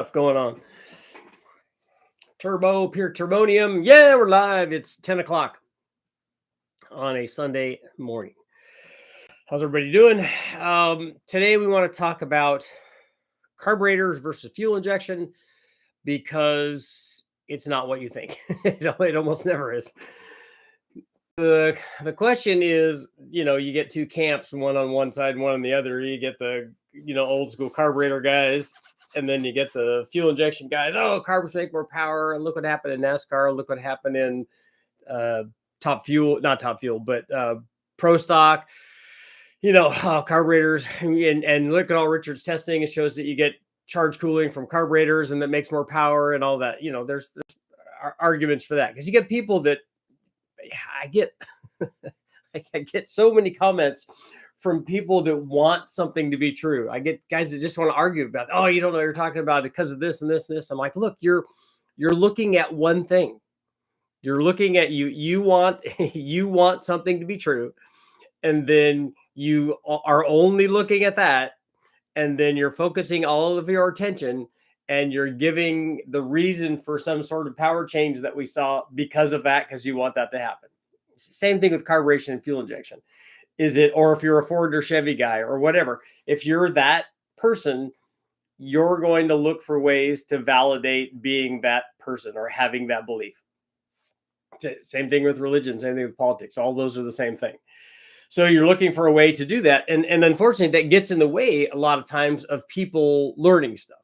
Stuff going on. Turbo, pure turbonium. Yeah, we're live. It's 10 o'clock on a Sunday morning. How's everybody doing? Today we want to talk about carburetors versus fuel injection because it's not what you think. It almost never is. The question is, you get two camps, one on one side and one on the other. You get the, old school carburetor guys, and then you get the fuel injection guys. Oh, carbs make more power. And look what happened in NASCAR. Look what happened in not top fuel, but pro stock. Carburetors. And look at all Richard's testing. It shows that you get charge cooling from carburetors and that makes more power and all that. There's arguments for that because you get people that I get so many comments from people that want something to be true. I get guys that just want to argue about, oh, you don't know what you're talking about because of this and this and this. I'm like, look, you're looking at one thing. You're looking at you want something to be true, and then you are only looking at that, and then you're focusing all of your attention and you're giving the reason for some sort of power change that we saw because of that, because you want that to happen. Same thing with carburation and fuel injection. Or if you're a Ford or Chevy guy or whatever, if you're that person, you're going to look for ways to validate being that person or having that belief. Same thing with religion, same thing with politics. All those are the same thing. So you're looking for a way to do that. And unfortunately, that gets in the way a lot of times of people learning stuff.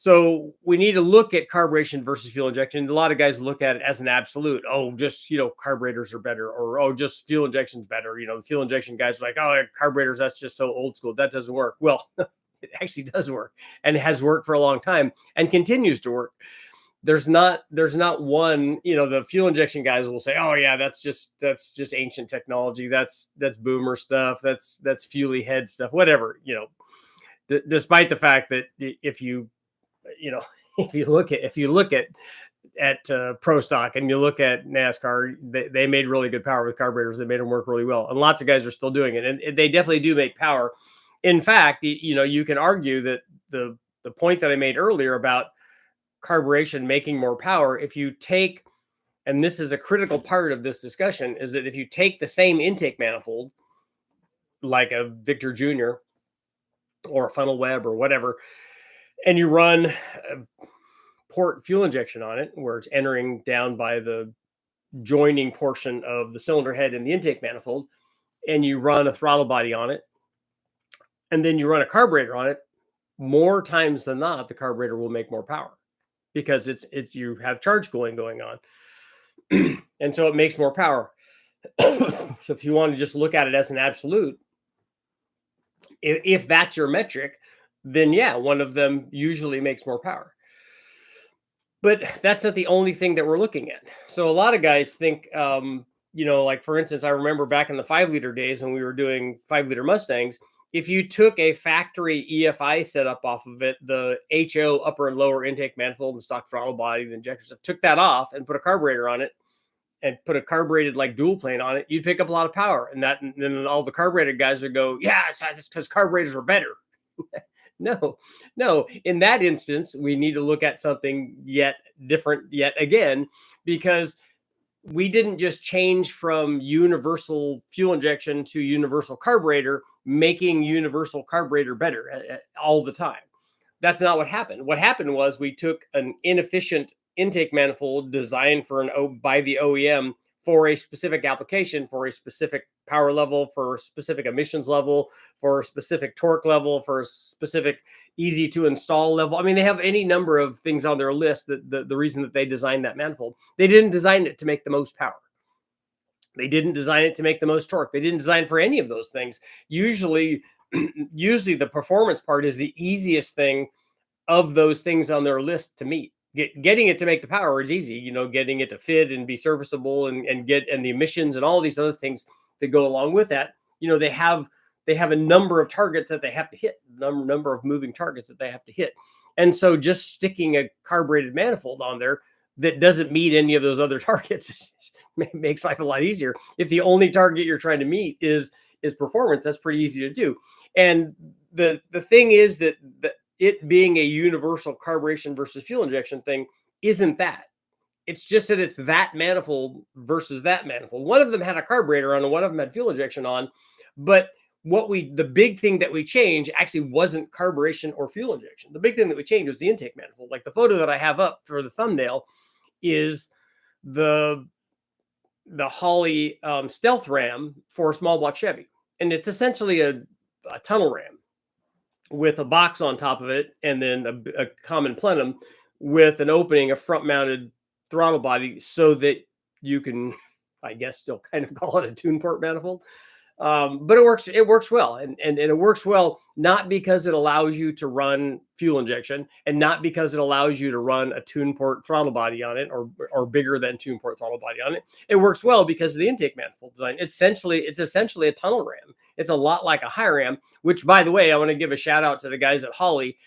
So we need to look at carburation versus fuel injection. A lot of guys look at it as an absolute. Oh, just, carburetors are better, or, oh, just fuel injection's better. The fuel injection guys are like, oh, carburetors, that's just so old school. That doesn't work. Well, it actually does work, and it has worked for a long time and continues to work. There's not one, the fuel injection guys will say, oh yeah, that's just ancient technology. That's boomer stuff. That's fuely head stuff, whatever, despite the fact that if you look at pro stock and you look at NASCAR, they made really good power with carburetors. They made them work really well. And lots of guys are still doing it. And they definitely do make power. In fact, you can argue that the point that I made earlier about carburation making more power, if you take, and this is a critical part of this discussion, is that if you take the same intake manifold, like a Victor Jr. or a Funnel Web or whatever, and you run a port fuel injection on it, where it's entering down by the joining portion of the cylinder head in the intake manifold, and you run a throttle body on it, and then you run a carburetor on it, more times than not, the carburetor will make more power because it's you have charge cooling going on. And so it makes more power. So if you want to just look at it as an absolute, if that's your metric, then yeah, one of them usually makes more power. But that's not the only thing that we're looking at. So a lot of guys think, like for instance, I remember back in the 5-liter days when we were doing 5-liter Mustangs, if you took a factory EFI setup off of it, the HO upper and lower intake manifold and stock throttle body, the injector stuff, took that off and put a carburetor on it and put a carbureted like dual plane on it, you'd pick up a lot of power. And then all the carbureted guys would go, yeah, it's because carburetors are better. No. In that instance, we need to look at something yet different yet again, because we didn't just change from universal fuel injection to universal carburetor, making universal carburetor better all the time. That's not what happened. What happened was we took an inefficient intake manifold designed by the OEM for a specific application, for a specific power level, for a specific emissions level, for a specific torque level, for a specific easy to install level. I mean, they have any number of things on their list that the reason that they designed that manifold. They didn't design it to make the most power. They didn't design it to make the most torque. They didn't design for any of those things. Usually the performance part is the easiest thing of those things on their list to meet. Getting it to make the power is easy, getting it to fit and be serviceable and the emissions and all these other things that go along with that. They have a number of targets that they have to hit, number of moving targets that they have to hit. And so just sticking a carbureted manifold on there that doesn't meet any of those other targets makes life a lot easier. If the only target you're trying to meet is performance, that's pretty easy to do. And the thing is that it being a universal carburation versus fuel injection thing isn't that. It's just that it's that manifold versus that manifold. One of them had a carburetor on and one of them had fuel injection on. But the big thing that we changed actually wasn't carburation or fuel injection. The big thing that we changed was the intake manifold. Like the photo that I have up for the thumbnail is the Holley Stealth Ram for a small block Chevy. And it's essentially a tunnel ram with a box on top of it, and then a common plenum with an opening, a front mounted throttle body, so that you can, I guess, still kind of call it a tune port manifold. But it works well. And it works well, not because it allows you to run fuel injection and not because it allows you to run a tune port throttle body on it or bigger than tune port throttle body on it. It works well because of the intake manifold design. It's essentially a tunnel ram. It's a lot like a high ram, which, by the way, I want to give a shout out to the guys at Holley.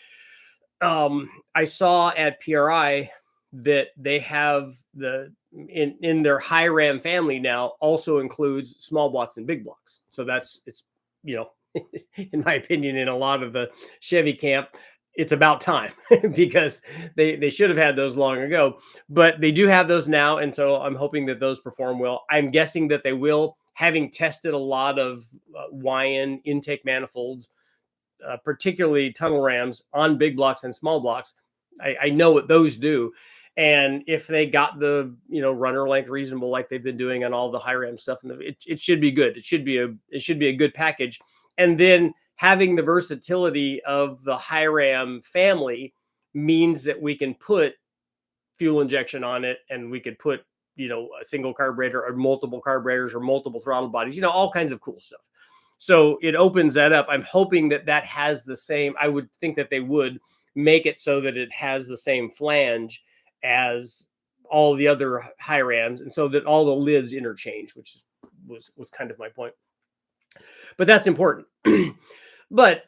I saw at PRI that they have in their high ram family now also includes small blocks and big blocks. So it's in my opinion, in a lot of the Chevy camp, it's about time because they should have had those long ago, but they do have those now. And so I'm hoping that those perform well. I'm guessing that they will, having tested a lot of YN intake manifolds, particularly tunnel rams on big blocks and small blocks. I know what those do. And if they got the runner length reasonable, like they've been doing on all the high ram stuff, it should be good. It should be a good package. And then having the versatility of the high ram family means that we can put fuel injection on it, and we could put a single carburetor or multiple carburetors or multiple throttle bodies, all kinds of cool stuff. So it opens that up. I'm hoping that has the same. I would think that they would make it so that it has the same flange as all the other high rams, and so that all the lids interchange, which was kind of my point. But that's important. But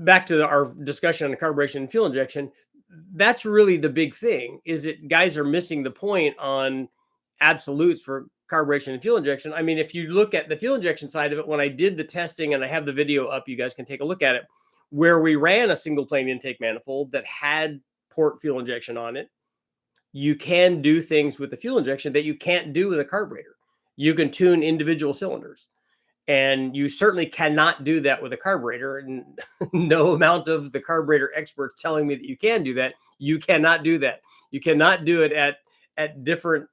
back to our discussion on carburation and fuel injection, that's really the big thing, is that guys are missing the point on absolutes for carburation and fuel injection. I mean, if you look at the fuel injection side of it, when I did the testing, and I have the video up, you guys can take a look at it, where we ran a single plane intake manifold that had port fuel injection on it. You can do things with the fuel injection that you can't do with a carburetor. You can tune individual cylinders, and you certainly cannot do that with a carburetor. And no amount of the carburetor experts telling me that you can do that. You cannot do that. You cannot do it at different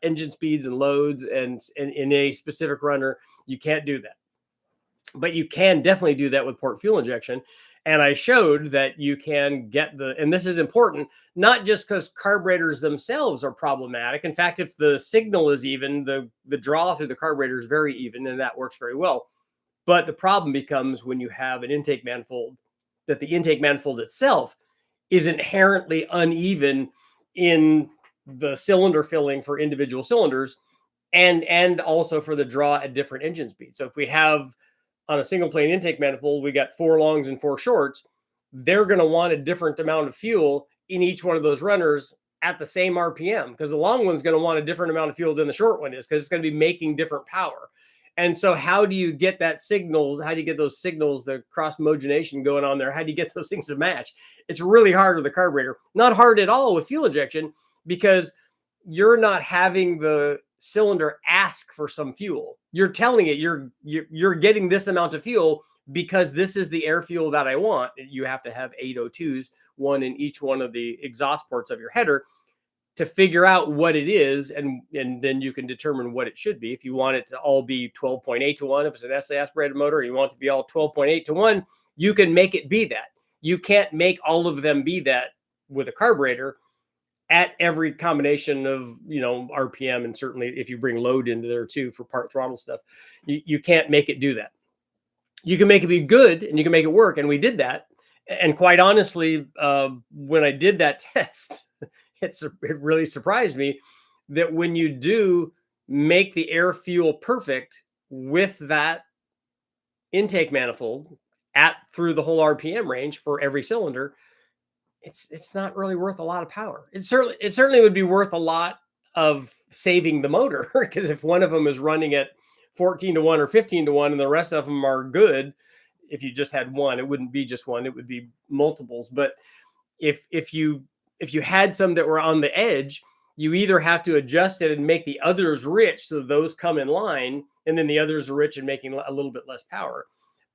engine speeds and loads, and in a specific runner. You can't do that. But you can definitely do that with port fuel injection. And I showed that you can get and this is important, not just because carburetors themselves are problematic. In fact, if the signal is even, the draw through the carburetor is very even, and that works very well. But the problem becomes when you have an intake manifold, that the intake manifold itself is inherently uneven in the cylinder filling for individual cylinders, and also for the draw at different engine speeds. So if we have, on a single plane intake manifold, we got 4 longs and 4 shorts, they're going to want a different amount of fuel in each one of those runners at the same RPM, because the long one's going to want a different amount of fuel than the short one is, because it's going to be making different power. And so how do you get that signals? How do you get those signals, the cross homogenation going on there? How do you get those things to match? It's really hard with the carburetor. Not hard at all with fuel injection, because you're not having the cylinder ask for some fuel. You're telling it you're getting this amount of fuel because this is the air fuel that I want. You have to have 8 O2s, one in each one of the exhaust ports of your header, to figure out what it is, and then you can determine what it should be. If you want it to all be 12.8 to 1, if it's an SA aspirated motor, you want it to be all 12.8 to 1, you can make it be that. You can't make all of them be that with a carburetor at every combination of RPM, and certainly if you bring load into there too for part throttle stuff, you can't make it do that. You can make it be good, and you can make it work, and we did that. And quite honestly, when I did that test, it really surprised me that when you do make the air fuel perfect with that intake manifold through the whole RPM range for every cylinder, it's not really worth a lot of power. It certainly would be worth a lot of saving the motor, because if one of them is running at 14 to 1 or 15 to 1 and the rest of them are good, if you just had one, it wouldn't be just one, it would be multiples. But if you had some that were on the edge, you either have to adjust it and make the others rich so those come in line, and then the others are rich and making a little bit less power.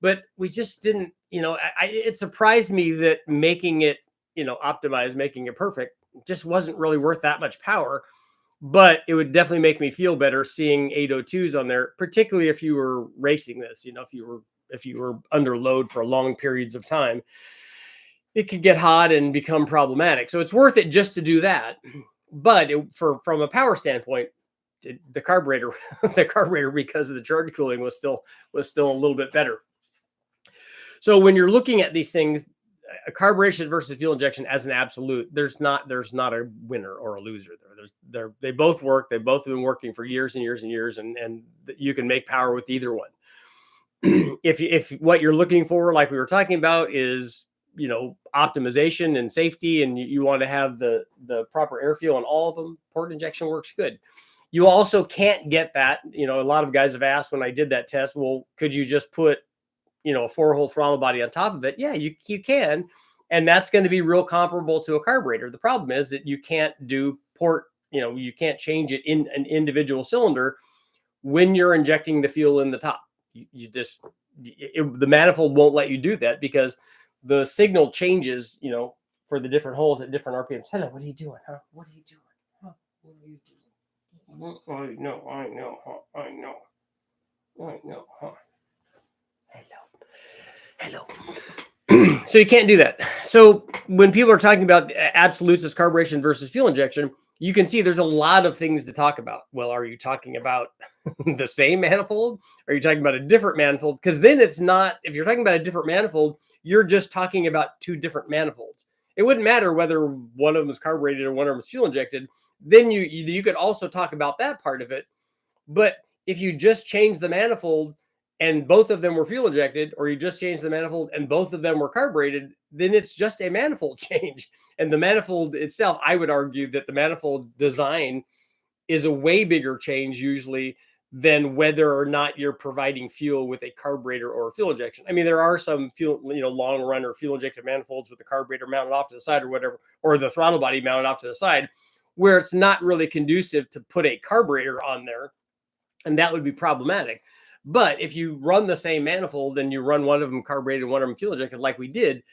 But we just didn't, it surprised me that making it, optimized, making it perfect, just wasn't really worth that much power. But it would definitely make me feel better seeing 802s on there, particularly if you were racing this, if you were under load for long periods of time, it could get hot and become problematic. So it's worth it just to do that. But from a power standpoint, the carburetor, because of the charge cooling, was still a little bit better. So when you're looking at these things, a carburation versus fuel injection as an absolute, there's not a winner or a loser there. They both work. They both have been working for years and years and years, and you can make power with either one. If what you're looking for, like we were talking about, is optimization and safety, and you want to have the proper airflow on all of them, port injection works good. You also can't get that. A lot of guys have asked when I did that test, well, could you just put a 4-hole throttle body on top of it? Yeah, you can, and that's going to be real comparable to a carburetor. The problem is that you can't do port, you can't change it in an individual cylinder when you're injecting the fuel in the top. The manifold won't let you do that because the signal changes, for the different holes at different RPMs. Hello, what are you doing? Huh? What are you doing? Huh? What are you doing? I know. Huh? Hello. So you can't do that. So when people are talking about absolutes as carburation versus fuel injection, you can see there's a lot of things to talk about. Well, are you talking about the same manifold? Are you talking about a different manifold? Because then it's not, if you're talking about a different manifold, you're just talking about two different manifolds. It wouldn't matter whether one of them is carbureted or one of them is fuel injected. Then you could also talk about that part of it. But if you just change the manifold and both of them were fuel injected, or you just changed the manifold and both of them were carbureted, then it's just a manifold change. And the manifold itself, I would argue that the manifold design is a way bigger change usually than whether or not you're providing fuel with a carburetor or a fuel injection. I mean, there are some fuel, long run or fuel injected manifolds with the carburetor mounted off to the side or whatever, or the throttle body mounted off to the side, where it's not really conducive to put a carburetor on there. And that would be problematic. But if you run the same manifold and you run one of them carbureted, one of them fuel injected, like we did,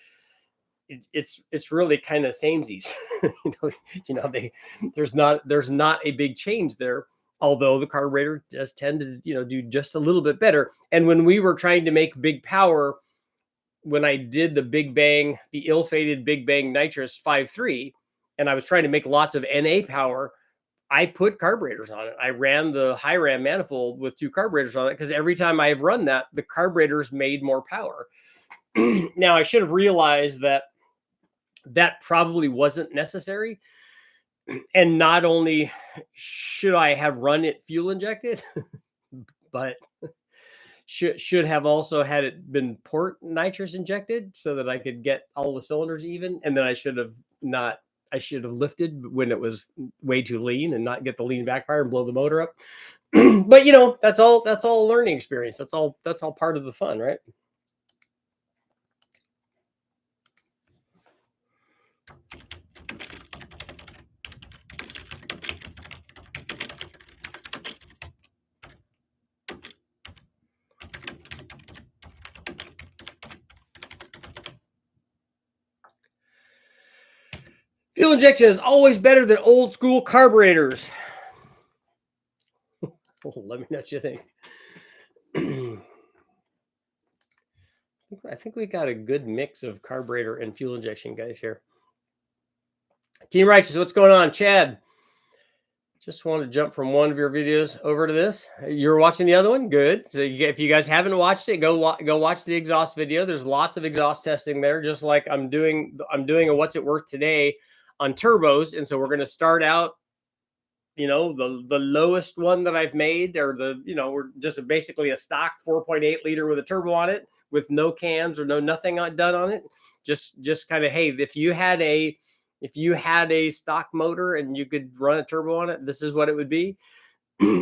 it's really kind of samesies. There's not a big change there. Although the carburetor does tend to do just a little bit better. And when we were trying to make big power, when I did the Big Bang, the ill-fated Big Bang nitrous 5.3, and I was trying to make lots of NA power, I put carburetors on it. I ran the high ram manifold with 2 carburetors on it because every time I've run that, the carburetors made more power. Now, I should have realized that probably wasn't necessary. And not only should I have run it fuel injected, but should have also had it been port nitrous injected so that I could get all the cylinders even. And then I should have lifted when it was way too lean and not get the lean backfire and blow the motor up. But that's all a learning experience. That's all part of the fun, right? Fuel injection is always better than old school carburetors. Let me know what you think. I think we got a good mix of carburetor and fuel injection guys here. Team Righteous, what's going on? Chad, just want to jump from one of your videos over to this. You're watching the other one? Good. So if you guys haven't watched it, go watch the exhaust video. There's lots of exhaust testing there, just like I'm doing a what's it worth today on turbos. And so we're going to start out, the lowest one that I've made, or we're just basically a stock 4.8 liter with a turbo on it with no cams or nothing done on it. Just kind of, hey, if you had a stock motor and you could run a turbo on it, this is what it would be.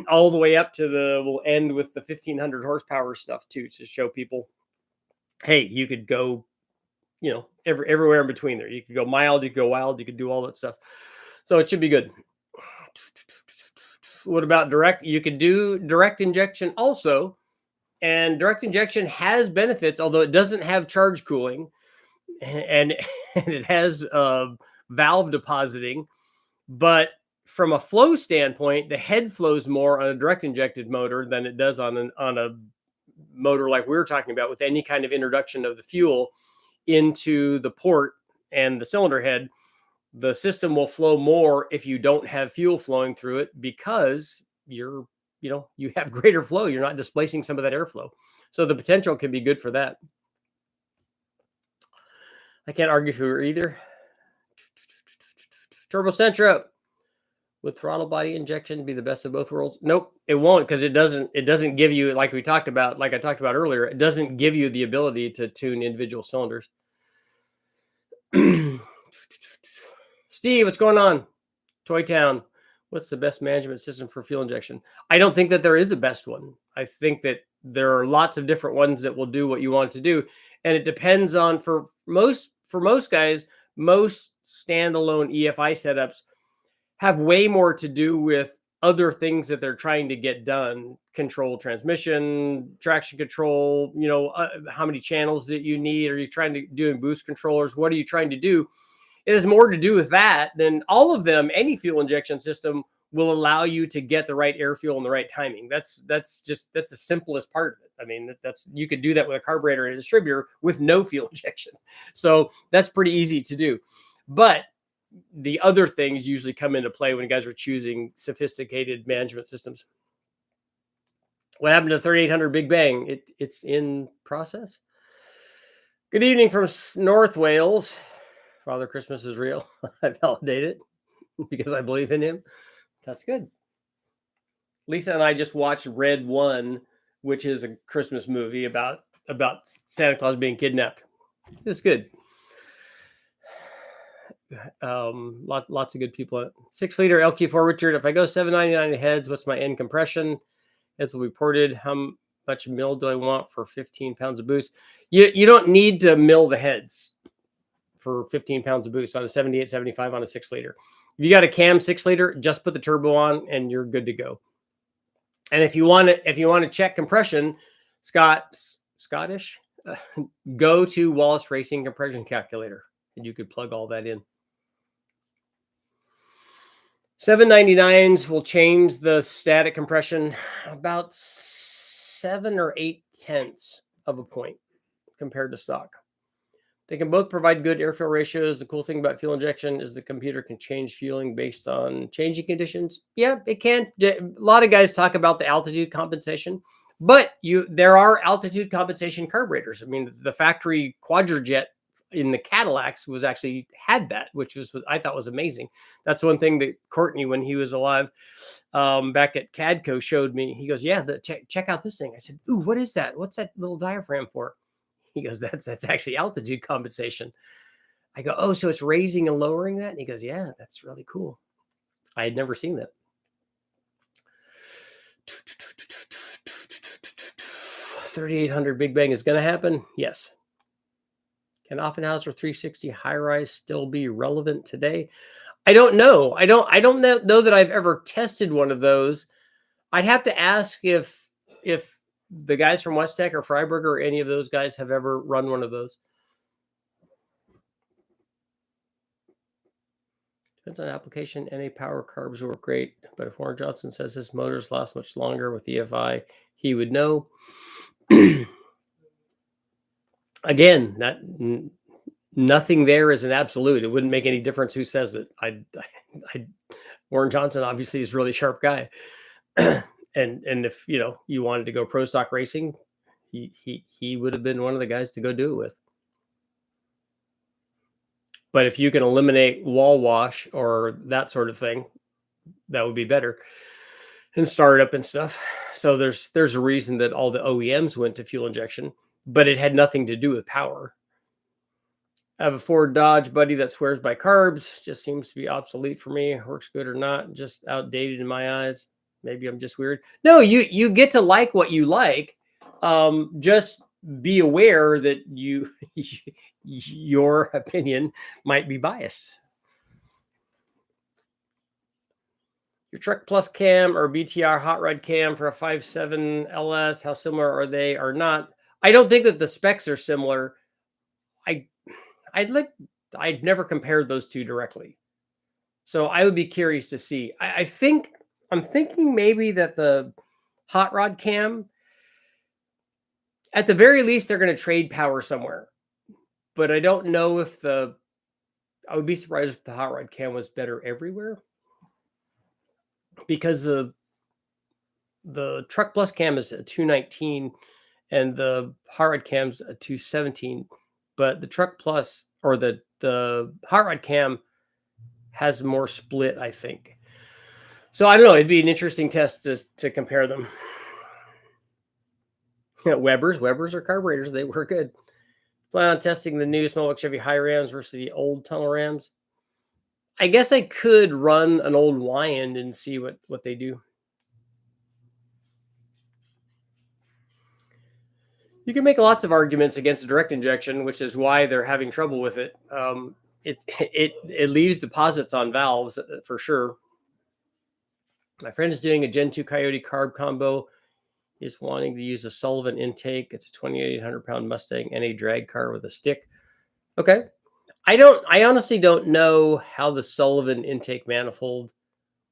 All the way up to we'll end with the 1500 horsepower stuff too, to show people hey, you could go, everywhere in between there. You could go mild, you could go wild, you could do all that stuff. So it should be good. What about direct? You could do direct injection also. And direct injection has benefits, although it doesn't have charge cooling, and it has valve depositing. But from a flow standpoint, the head flows more on a direct injected motor than it does on a motor like we were talking about, with any kind of introduction of the fuel into the port and the cylinder head. The system will flow more if you don't have fuel flowing through it, because you have greater flow. You're not displacing some of that airflow. So the potential can be good for that. I can't argue for either. Turbo Sentra with throttle body injection be the best of both worlds? Nope, it won't, because it doesn't give you, like I talked about earlier, it doesn't give you the ability to tune individual cylinders. Steve, what's going on? Toy Town, what's the best management system for fuel injection? I don't think that there is a best one. I think that there are lots of different ones that will do what you want it to do, and it depends on, for most guys, most standalone EFI setups have way more to do with other things that they're trying to get done. Control transmission, traction control, how many channels that you need. Are you trying to do boost controllers? What are you trying to do? It has more to do with that than all of them. Any fuel injection system will allow you to get the right air fuel and the right timing. That's the simplest part of it. I mean, you could do that with a carburetor and a distributor with no fuel injection. So that's pretty easy to do. But the other things usually come into play when guys are choosing sophisticated management systems. What happened to 3800 Big Bang? It's in process. Good evening from North Wales. Father Christmas is real. I validate it because I believe in him. That's good. Lisa and I just watched Red One, which is a Christmas movie about Santa Claus being kidnapped. It's good. Lots of good people. 6-liter LQ4 Richard. If I go 799 heads, what's my end compression? Heads will be ported. How much mill do I want for 15 pounds of boost? You don't need to mill the heads for 15 pounds of boost on a 7875 on a 6-liter. If you got a cam 6-liter, just put the turbo on and you're good to go. And if you want to check compression, Scottish, go to Wallace Racing compression calculator, and you could plug all that in. 799s will change the static compression about 7 or 8 tenths of a point compared to stock. They can both provide good air-fuel ratios. The cool thing about fuel injection is the computer can change fueling based on changing conditions. Yeah, it can. A lot of guys talk about the altitude compensation, but there are altitude compensation carburetors. I mean, the factory Quadrajet in the Cadillacs had that, which I thought was amazing. That's one thing that Courtney, when he was alive, back at Cadco, showed me. He goes, "Yeah, check out this thing." I said, "Ooh, what is that? What's that little diaphragm for?" He goes, that's actually altitude compensation. I go, "Oh, so it's raising and lowering that?" And he goes, "Yeah, that's really cool." I had never seen that. 3800 Big Bang is going to happen. Yes. Can Offenhauser 360 high rise still be relevant today? I don't know. I don't know that I've ever tested one of those. I'd have to ask if the guys from West Tech or Freiburger or any of those guys have ever run one of those. Depends on application. NA power carbs work great, but if Warren Johnson says his motors last much longer with EFI, he would know. Again, nothing there is an absolute. It wouldn't make any difference who says it. Warren Johnson obviously is a really sharp guy. And if you wanted to go pro stock racing, he would have been one of the guys to go do it with. But if you can eliminate wall wash or that sort of thing, that would be better. And startup and stuff. So there's a reason that all the OEMs went to fuel injection, but it had nothing to do with power. I have a Ford Dodge buddy that swears by carbs. Just seems to be obsolete for me. Works good or not, just outdated in my eyes. Maybe I'm just weird. No, you get to like what you like. Just be aware that your opinion might be biased. Your Truck Plus cam or BTR hot rod cam for a 5.7 LS, how similar are they or not? I don't think that the specs are similar. I'd never compared those two directly. So I would be curious to see. I'm thinking maybe that the hot rod cam, at the very least, they're going to trade power somewhere. But I don't know if I would be surprised if the hot rod cam was better everywhere. Because the Truck Plus cam is a 219 and the hot rod cam's a 217. But the Truck Plus or the hot rod cam has more split, I think. So I don't know. It'd be an interesting test to compare them. Weber's or carburetors, they were good. Plan on testing the new small block Chevy high Rams versus the old tunnel Rams. I guess I could run an old Wyand and see what they do. You can make lots of arguments against direct injection, which is why they're having trouble with it. It leaves deposits on valves for sure. My friend is doing a Gen 2 Coyote carb combo. He's wanting to use a Sullivan intake. It's a 2,800-pound Mustang and a drag car with a stick. Okay. I honestly don't know how the Sullivan intake manifold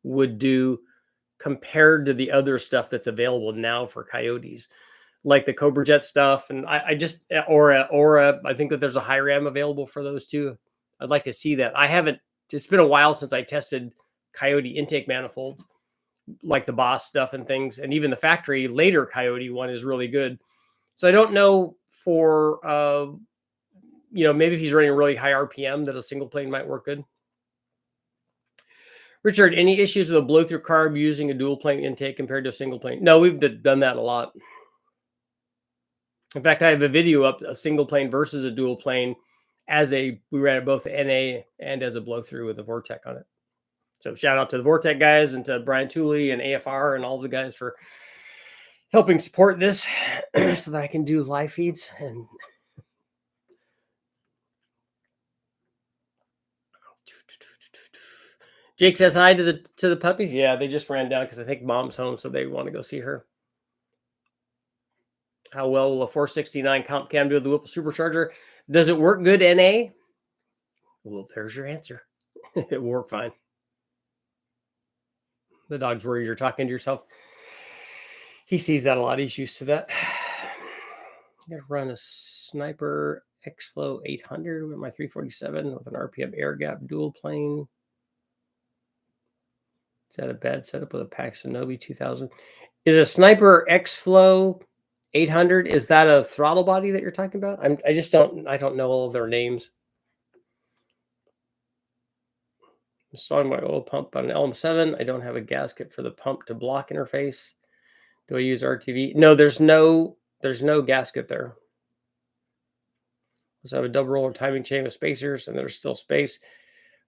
would do compared to the other stuff that's available now for Coyotes, like the Cobra Jet stuff. And I think that there's a high ram available for those too. I'd like to see that. It's been a while since I tested Coyote intake manifolds, like the Boss stuff and things. And even the factory later Coyote one is really good. So I don't know for, maybe if he's running a really high RPM that a single plane might work good. Richard, any issues with a blow-through carb using a dual plane intake compared to a single plane? No, we've done that a lot. In fact, I have a video up, a single plane versus a dual plane we ran it both NA and as a blow-through with a Vortec on it. So shout out to the Vortec guys and to Brian Tooley and AFR and all the guys for helping support this so that I can do live feeds. And Jake says hi to the puppies. Yeah, they just ran down because I think mom's home, so they want to go see her. How well will a 469 comp cam do with the Whipple Supercharger? Does it work good NA? Well, there's your answer. It will work fine. The dog's worried you're talking to yourself. He sees that a lot. He's used to that. I'm going to run a Sniper X-Flow 800 with my 347 with an RPM air gap dual plane. Is that a bad setup with a Paxton Novi 2000? Is a Sniper X-Flow 800? Is that a throttle body that you're talking about? I don't know all of their names. I'm installing my oil pump on an LM7. I don't have a gasket for the pump to block interface. Do I use RTV? No, there's no gasket there. So I have a double roller timing chain with spacers, and there's still space.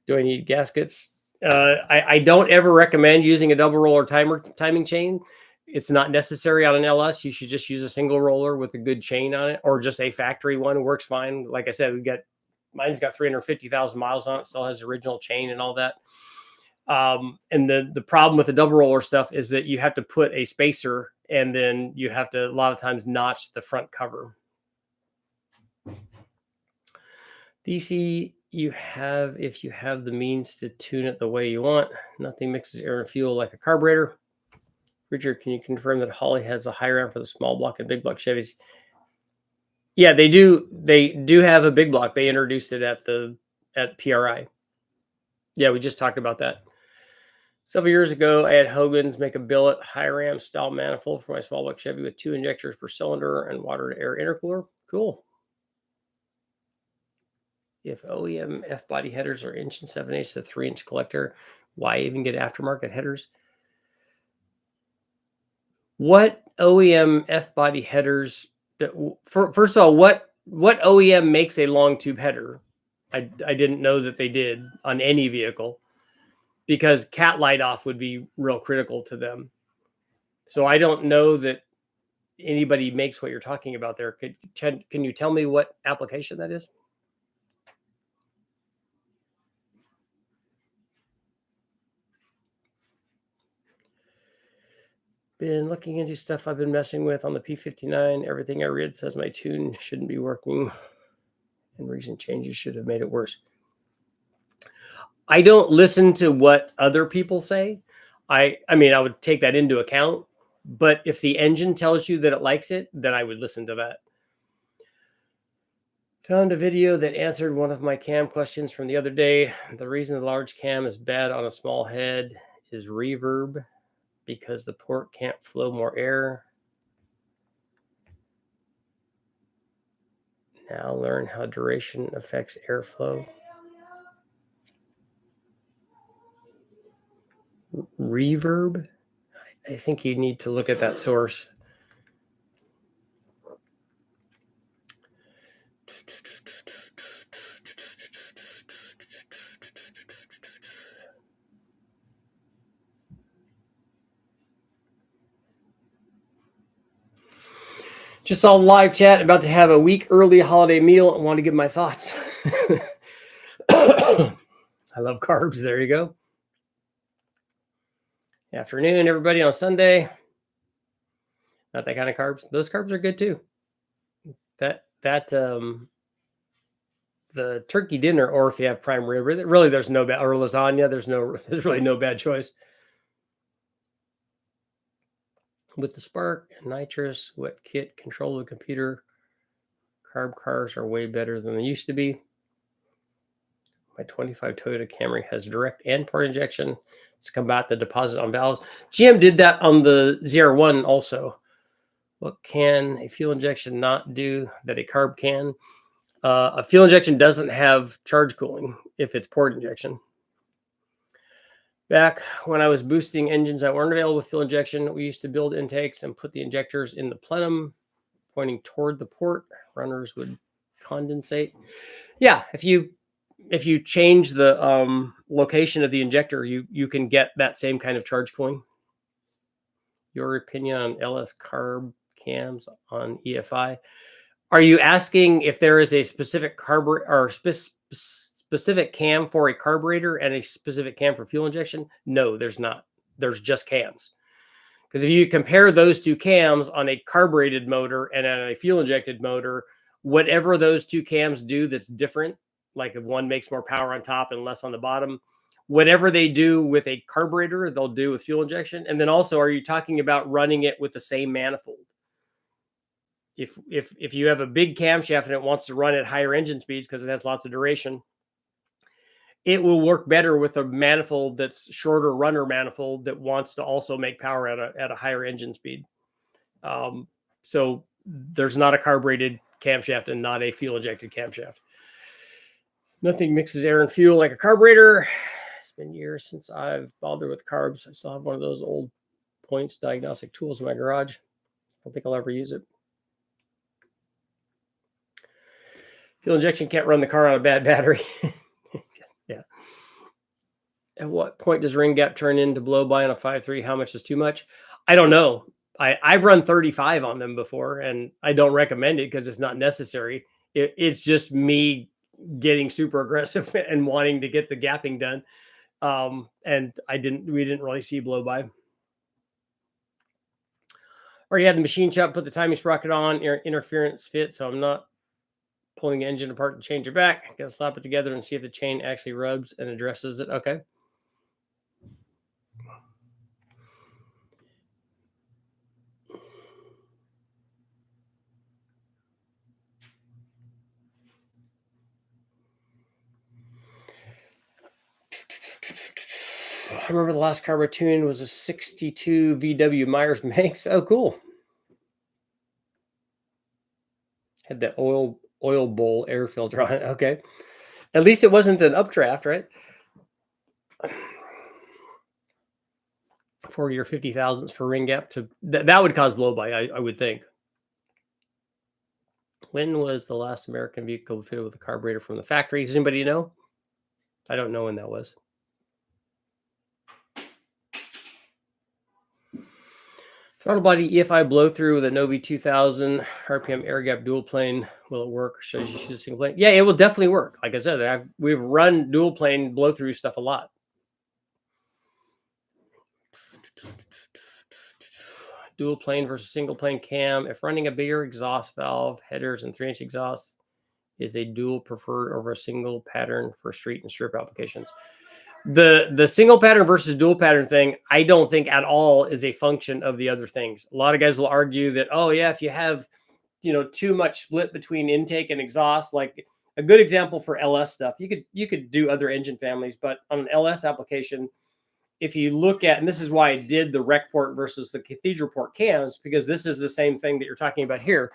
Do I need gaskets? I don't ever recommend using a double roller timing chain. It's not necessary on an LS. You should just use a single roller with a good chain on it, or just a factory one. It works fine. Like I said, mine's got 350,000 miles on it. Still has the original chain and all that. And the problem with the double roller stuff is that you have to put a spacer, and then you have to a lot of times notch the front cover. DC, if you have the means to tune it the way you want. Nothing mixes air and fuel like a carburetor. Richard, can you confirm that Holley has a high ram for the small block and big block Chevys? Yeah, they do. They do have a big block. They introduced it at PRI. Yeah, we just talked about that. Several years ago, I had Hogan's make a billet high ram style manifold for my small block Chevy with 2 injectors per cylinder and water to air intercooler. Cool. If OEM F-body headers are 1 7/8 to 3-inch collector, why even get aftermarket headers? What OEM F-body headers? First of all, what OEM makes a long tube header? I didn't know that they did on any vehicle, because cat light off would be real critical to them. So I don't know that anybody makes what you're talking about there. Can you tell me what application that is? Been looking into stuff I've been messing with on the P59. Everything I read says my tune shouldn't be working, and recent changes should have made it worse. I don't listen to what other people say. I mean, I would take that into account, but if the engine tells you that it likes it, then I would listen to that. Found a video that answered one of my cam questions from the other day. The reason the large cam is bad on a small head is reverb, because the port can't flow more air. Now learn how duration affects airflow. Reverb? I think you need to look at that source. Just saw live chat, about to have a week early holiday meal and want to give my thoughts. I love carbs. There you go. Afternoon, everybody, on Sunday. Not that kind of carbs. Those carbs are good too. The turkey dinner, or if you have prime rib, really there's no bad, or lasagna, there's really no bad choice. With the spark and nitrous, what kit control the computer? Carb cars are way better than they used to be. My 25 Toyota Camry has direct and port injection to combat the deposit on valves. GM did that on the ZR1 also. What can a fuel injection not do that a carb can? A fuel injection doesn't have charge cooling if it's port injection. Back when I was boosting engines that weren't available with fuel injection, we used to build intakes and put the injectors in the plenum, pointing toward the port. Runners would condensate. Yeah, if you change the location of the injector, you can get that same kind of charge cooling. Your opinion on LS carb cams on EFI? Are you asking if there is a specific carburetor or specific cam for a carburetor and a specific cam for fuel injection? No, there's not. There's just cams. Because if you compare those two cams on a carbureted motor and on a fuel injected motor, whatever those two cams do that's different, like if one makes more power on top and less on the bottom, whatever they do with a carburetor, they'll do with fuel injection. And then also, are you talking about running it with the same manifold? If you have a big camshaft and it wants to run at higher engine speeds because it has lots of duration, it will work better with a manifold that's shorter runner manifold that wants to also make power at a higher engine speed. So there's not a carbureted camshaft and not a fuel injected camshaft. Nothing mixes air and fuel like a carburetor. It's been years since I've bothered with carbs. I still have one of those old points diagnostic tools in my garage. I don't think I'll ever use it. Fuel injection can't run the car on a bad battery. Yeah. At what point does ring gap turn into blow by on a 5.3? How much is too much? I don't know. I've run 35 on them before, and I don't recommend it because it's not necessary. It's just me getting super aggressive and wanting to get the gapping done. And we didn't really see blow by. Already had the machine shop, put the timing sprocket on, interference fit, so I'm not pulling the engine apart to change it back. Gotta slap it together and see if the chain actually rubs and addresses it. Okay. I remember the last carb I tuned was a 62 VW Myers Manx. Oh, cool. Had the oil bowl air filter on it. Okay. At least it wasn't an updraft, right? 40 or 50 thousandths for ring gap that would cause blow by, I would think. When was the last American vehicle fitted with a carburetor from the factory? Does anybody know? I don't know when that was. Throttle body EFI blow through with a Novi 2000 RPM air gap dual plane. Will it work? Should you use a single plane? Yeah, it will definitely work. Like I said, we've run dual plane blow through stuff a lot. Dual plane versus single plane cam. If running a bigger exhaust valve, headers, and 3-inch exhaust, is a dual preferred over a single pattern for street and strip applications? The single pattern versus dual pattern thing, I don't think at all is a function of the other things. A lot of guys will argue that, oh yeah, if you have, too much split between intake and exhaust, like a good example for LS stuff, you could do other engine families, but on an LS application, if you look at, and this is why I did the rec port versus the cathedral port cams, because this is the same thing that you're talking about here,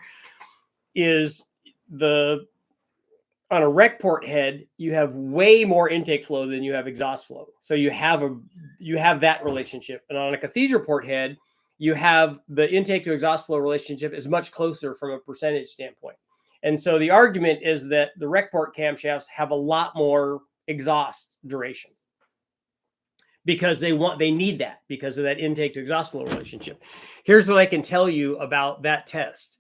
is on a rec port head, you have way more intake flow than you have exhaust flow. So you have that relationship. And on a cathedral port head, you have the intake to exhaust flow relationship is much closer from a percentage standpoint. And so the argument is that the rec port camshafts have a lot more exhaust duration because they need that because of that intake to exhaust flow relationship. Here's what I can tell you about that test.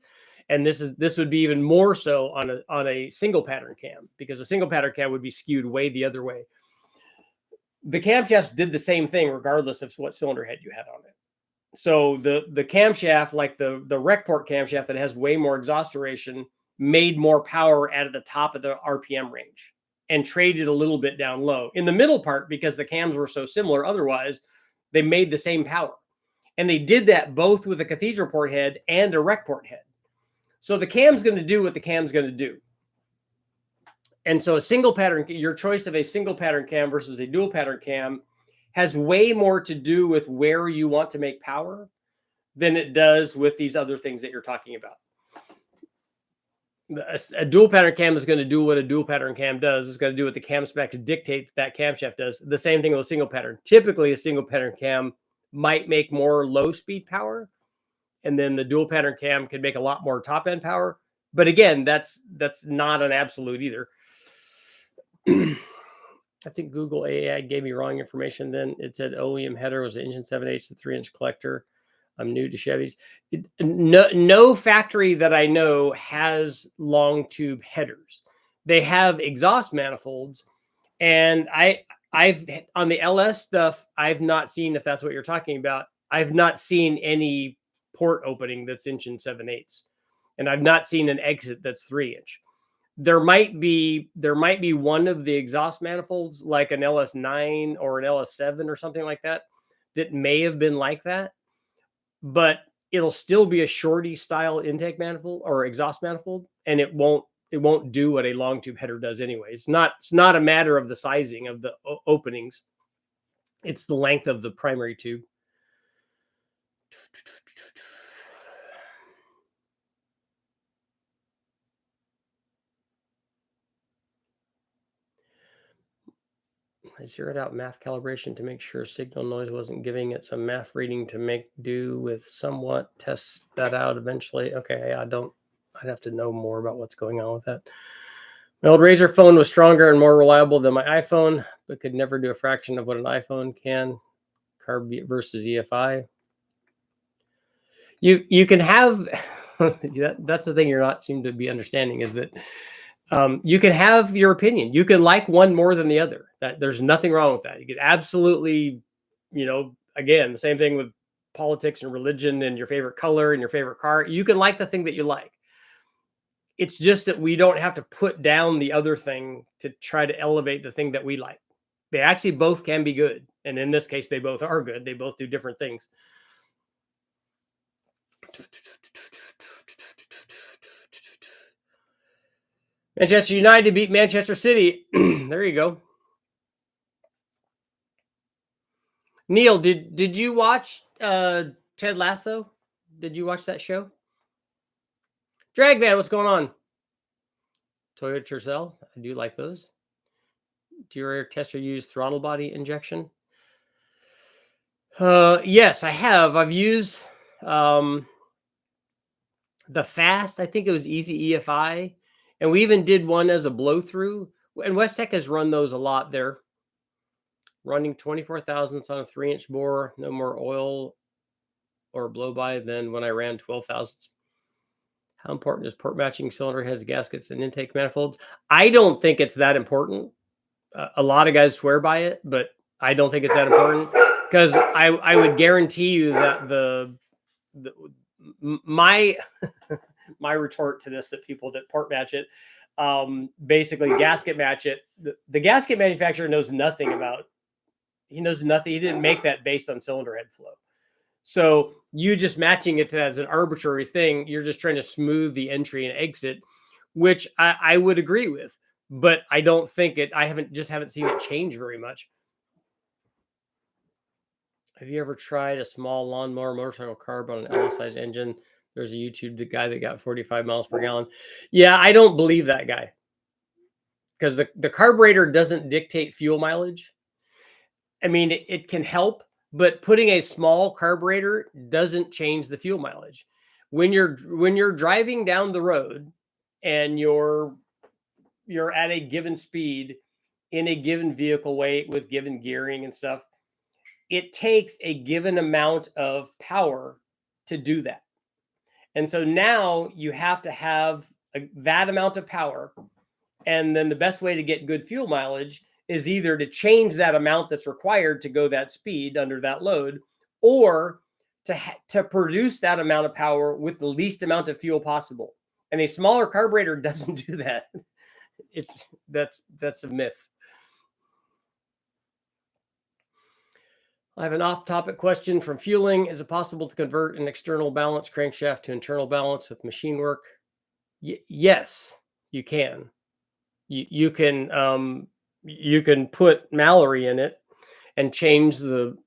And this would be even more so on a single pattern cam, because a single pattern cam would be skewed way the other way. The camshafts did the same thing regardless of what cylinder head you had on it. So the camshaft, like the rec port camshaft that has way more exhaust duration, made more power at the top of the RPM range and traded a little bit down low. In the middle part, because the cams were so similar, otherwise, they made the same power. And they did that both with a cathedral port head and a rec port head. So the cam's going to do what the cam's going to do. And so a single pattern, your choice of a single pattern cam versus a dual pattern cam has way more to do with where you want to make power than it does with these other things that you're talking about. A dual pattern cam is going to do what a dual pattern cam does. It's going to do what the cam specs dictate that camshaft does. The same thing with a single pattern. Typically, a single pattern cam might make more low speed power, and then the dual pattern cam can make a lot more top end power. But again, that's not an absolute either. I think Google AI gave me wrong information. Then it said OEM header was an engine 7/8 to 3-inch collector. I'm new to Chevys. No factory that I know has long tube headers. They have exhaust manifolds, and I've on the LS stuff, I've not seen, if that's what you're talking about, I've not seen any port opening that's inch and 7/8, and I've not seen an exit that's 3-inch. There might be one of the exhaust manifolds, like an LS9 or an LS7 or something like that, that may have been like that, but it'll still be a shorty style intake manifold or exhaust manifold, and it won't do what a long tube header does anyway. It's not a matter of the sizing of the openings. It's the length of the primary tube. I zeroed out MAF calibration to make sure signal noise wasn't giving it some MAF reading to make do with somewhat. Test that out eventually. Okay, I'd have to know more about what's going on with that. My old Razr phone was stronger and more reliable than my iPhone, but could never do a fraction of what an iPhone can. Carb versus EFI. You can have that's the thing you're not seem to be understanding, is that you can have your opinion. You can like one more than the other. That there's nothing wrong with that. You could absolutely, again, the same thing with politics and religion and your favorite color and your favorite car. You can like the thing that you like. It's just that we don't have to put down the other thing to try to elevate the thing that we like. They actually both can be good. And in this case, they both are good. They both do different things. Manchester United beat Manchester City. There you go. Neil, did you watch Ted Lasso? Did you watch that show? Dragman, what's going on? Toyota Tercel, I do like those. Do your air tester use throttle body injection? Yes, I have. I've used the Fast. I think it was Easy EFI. And we even did one as a blow through. And Westech has run those a lot there. Running 24 thousandths on a 3-inch bore, no more oil or blow by than when I ran 12,000. How important is port matching cylinder heads, gaskets, and intake manifolds? I don't think it's that important. A lot of guys swear by it, but I don't think it's that important, because I would guarantee you that my my retort to this, that people that port match it, basically gasket match it. The gasket manufacturer knows nothing about. He knows nothing. He didn't make that based on cylinder head flow. So you just matching it to that as an arbitrary thing. You're just trying to smooth the entry and exit, which I would agree with, but I don't think it. I haven't seen it change very much. Have you ever tried a small lawnmower motorcycle carb on an L-size engine? There's a YouTube guy that got 45 miles per gallon. Yeah, I don't believe that guy, because the carburetor doesn't dictate fuel mileage. I mean, it can help, but putting a small carburetor doesn't change the fuel mileage. When you're driving down the road and you're at a given speed in a given vehicle weight with given gearing and stuff, it takes a given amount of power to do that. And so now you have to have that amount of power. And then the best way to get good fuel mileage is either to change that amount that's required to go that speed under that load, or to produce that amount of power with the least amount of fuel possible. And a smaller carburetor doesn't do that. That's a myth. I have an off-topic question from fueling. Is it possible to convert an external balance crankshaft to internal balance with machine work? Yes, you can. You can put Mallory in it and change the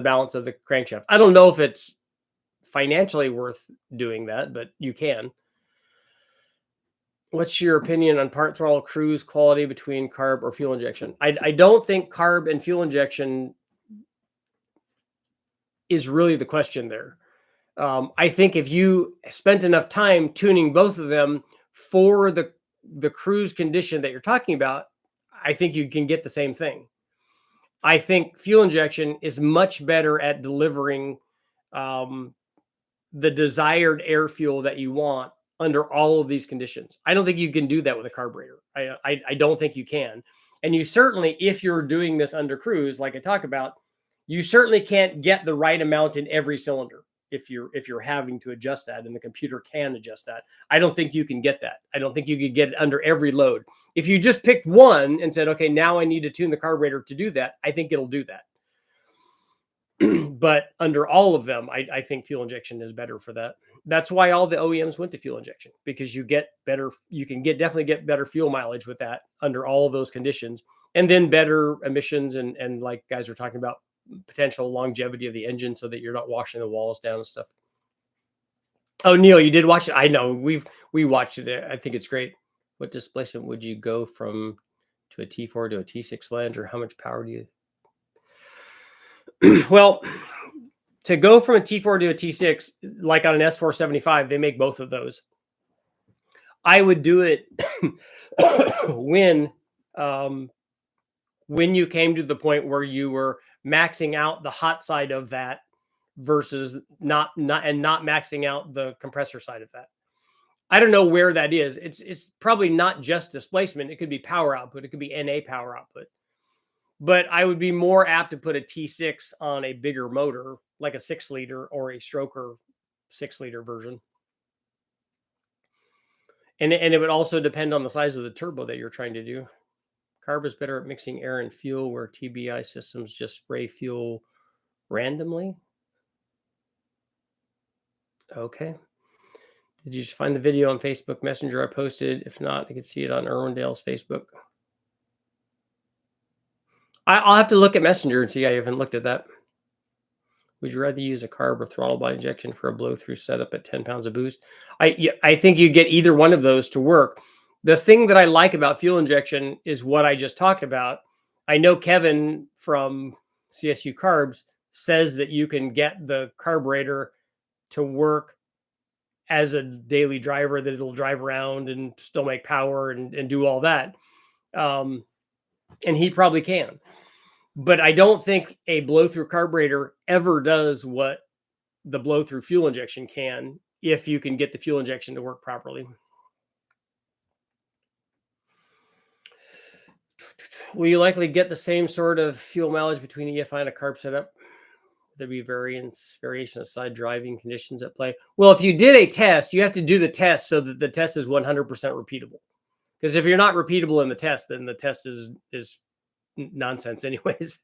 balance of the crankshaft. I don't know if it's financially worth doing that, but you can. What's your opinion on part throttle cruise quality between carb or fuel injection? I don't think carb and fuel injection is really the question there. I think if you spent enough time tuning both of them for the cruise condition that you're talking about, I think you can get the same thing. I think fuel injection is much better at delivering the desired air fuel that you want under all of these conditions. I don't think you can do that with a carburetor. I don't think you can. And you certainly, if you're doing this under cruise, like I talk about, you certainly can't get the right amount in every cylinder if you're having to adjust that, and the computer can adjust that. I don't think you can get that. I don't think you could get it under every load. If you just picked one and said, okay, now I need to tune the carburetor to do that, I think it'll do that. But under all of them, I think fuel injection is better for that. That's why all the OEMs went to fuel injection, because you can definitely get better fuel mileage with that under all of those conditions, and then better emissions and like guys were talking about, potential longevity of the engine, so that you're not washing the walls down and stuff. Oh, Neil, you did watch it? I know we watched it. I think it's great. What displacement would you go from to a T4 to a T6 flange, or how much power do you? Well, to go from a T4 to a T6, like on an S475, they make both of those. I would do it when you came to the point where you were maxing out the hot side of that versus not maxing out the compressor side of that. I don't know where that is. It's probably not just displacement. It could be power output. It could be NA power output. But I would be more apt to put a T6 on a bigger motor, like a 6-liter or a Stroker 6-liter version. And it would also depend on the size of the turbo that you're trying to do. Carb is better at mixing air and fuel, where TBI systems just spray fuel randomly. Okay. Did you just find the video on Facebook Messenger I posted? If not, I could see it on Irwindale's Facebook. I'll have to look at Messenger and see. I haven't looked at that. Would you rather use a carb or throttle body injection for a blow-through setup at 10 pounds of boost? I think you get either one of those to work. The thing that I like about fuel injection is what I just talked about. I know Kevin from CSU Carbs says that you can get the carburetor to work as a daily driver, that it'll drive around and still make power and do all that. And he probably can. But I don't think a blow-through carburetor ever does what the blow through fuel injection can, if you can get the fuel injection to work properly. Will you likely get the same sort of fuel mileage between EFI and a carb setup? There be variation of side driving conditions at play? Well, if you did a test, you have to do the test so that the test is 100% repeatable. Because if you're not repeatable in the test, then the test is nonsense, anyways.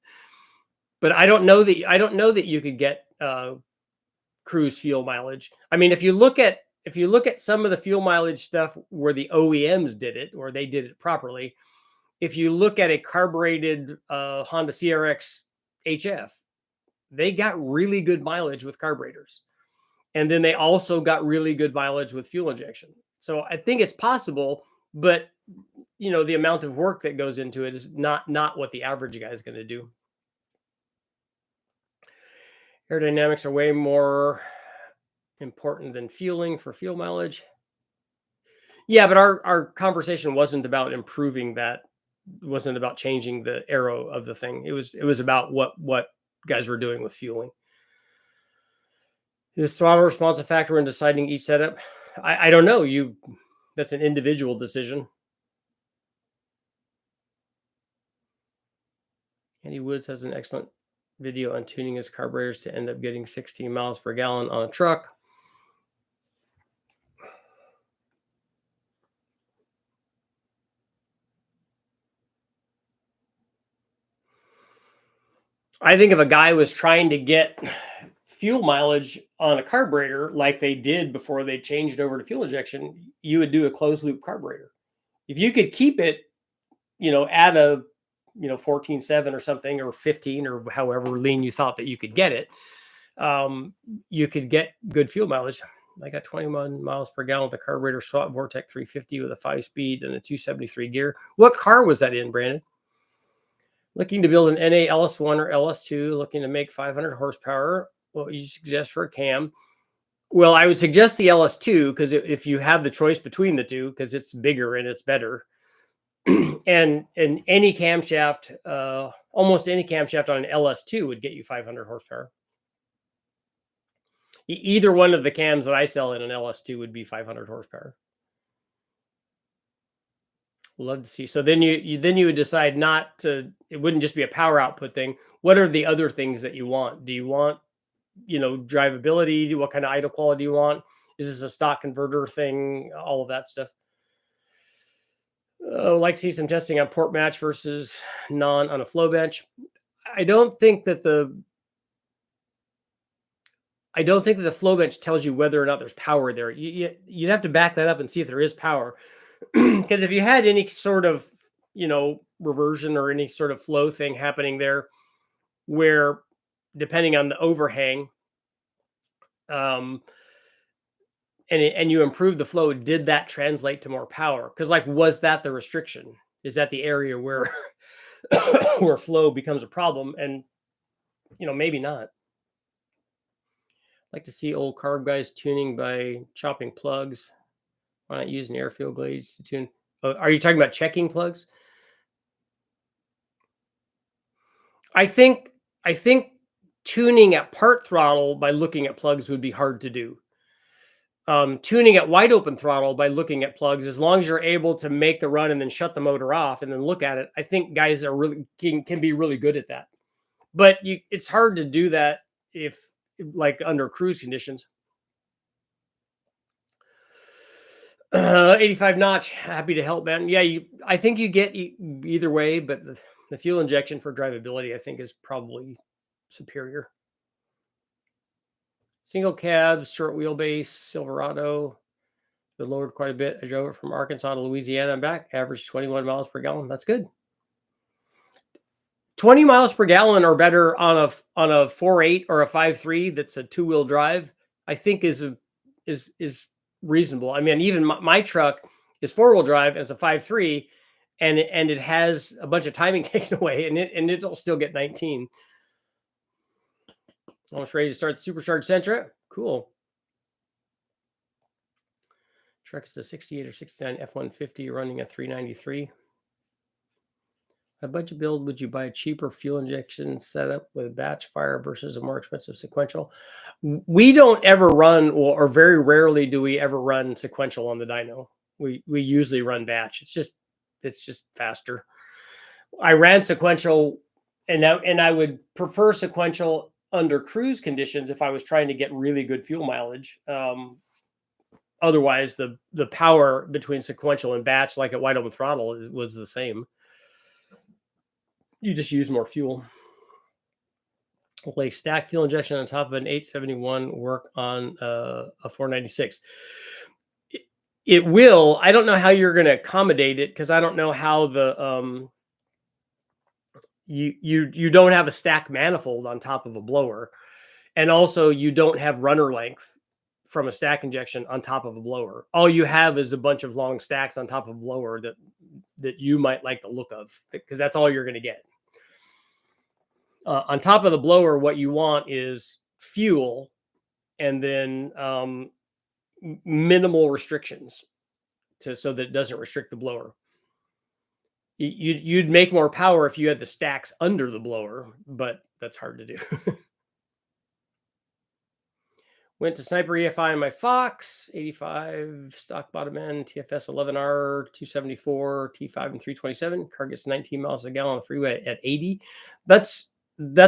But I don't know that you could get cruise fuel mileage. I mean, if you look at some of the fuel mileage stuff where the OEMs did it, or they did it properly, if you look at a carbureted Honda CRX HF, they got really good mileage with carburetors. And then they also got really good mileage with fuel injection. So I think it's possible, but the amount of work that goes into it is not what the average guy is going to do. Aerodynamics are way more important than fueling for fuel mileage. Yeah, but our conversation wasn't about improving that. It wasn't about changing the aero of the thing. It was about what guys were doing with fueling. Is throttle response a factor in deciding each setup? I don't know. That's an individual decision. Andy Woods has an excellent video on tuning his carburetors to end up getting 16 miles per gallon on a truck. I think if a guy was trying to get fuel mileage on a carburetor like they did before they changed over to fuel injection, you would do a closed loop carburetor. If you could keep it, at a 14.7 or something, or 15, or however lean you thought that you could get it, you could get good fuel mileage. I got 21 miles per gallon with the carburetor swap Vortec 350 with a 5-speed and a 273 gear. What car was that in, Brandon? Looking to build an NA LS1 or LS2, looking to make 500 horsepower. What you suggest for a cam? Well, I would suggest the LS2, because if you have the choice between the two, because it's bigger and it's better. and any camshaft, almost any camshaft on an LS2 would get you 500 horsepower. Either one of the cams that I sell in an LS2 would be 500 horsepower. Love to see. So then you would decide not to. It wouldn't just be a power output thing. What are the other things that you want? Do you want, drivability? What kind of idle quality do you want? Is this a stock converter thing? All of that stuff. Like to see some testing on port match versus non on a flow bench. I don't think that the flow bench tells you whether or not there's power there. You'd have to back that up and see if there is power. Because if you had any sort of, reversion or any sort of flow thing happening there, where depending on the overhang, and you improve the flow, did that translate to more power? Because was that the restriction? Is that the area where where flow becomes a problem? And maybe not. Like to see old carb guys tuning by chopping plugs. Why not using airfield blades to tune? Oh, are you talking about checking plugs? I think tuning at part throttle by looking at plugs would be hard to do. Tuning at wide open throttle by looking at plugs, as long as you're able to make the run and then shut the motor off and then look at it, I think guys are really can be really good at that. But it's hard to do that if under cruise conditions. 85 notch, happy to help, man. Yeah, I think you get either way, but the fuel injection for drivability, I think, is probably superior. Single cabs, short wheelbase, Silverado. It lowered quite a bit. I drove it from Arkansas to Louisiana and back. Average 21 miles per gallon. That's good. 20 miles per gallon or better on a 4.8 or a 5.3 that's a two-wheel drive, I think is reasonable. I mean, even my truck is 4-wheel drive as a 5.3, and it has a bunch of timing taken away, and it'll still get 19. Almost ready to start the Supercharged Sentra. Cool. Truck is a 68 or 69 F-150 running a 393. A budget build, would you buy a cheaper fuel injection setup with batch fire versus a more expensive sequential? We don't ever run, or very rarely do we ever run sequential on the dyno. We usually run batch. It's just faster. I ran sequential, and I would prefer sequential under cruise conditions if I was trying to get really good fuel mileage. Otherwise, the power between sequential and batch, like at wide open throttle, was the same. You just use more fuel. Like stack fuel injection on top of an 871 work on a 496. It will. I don't know how you're going to accommodate it, because I don't know how the you don't have a stack manifold on top of a blower, and also you don't have runner length from a stack injection on top of a blower. All you have is a bunch of long stacks on top of a blower that you might like the look of, because that's all you're going to get. On top of the blower, what you want is fuel, and then minimal restrictions so that it doesn't restrict the blower. You'd make more power if you had the stacks under the blower, but that's hard to do. Went to Sniper EFI on my Fox, 85 stock bottom end, TFS 11R, 274, T5 and 327. Car gets 19 miles a gallon on the freeway at 80. That's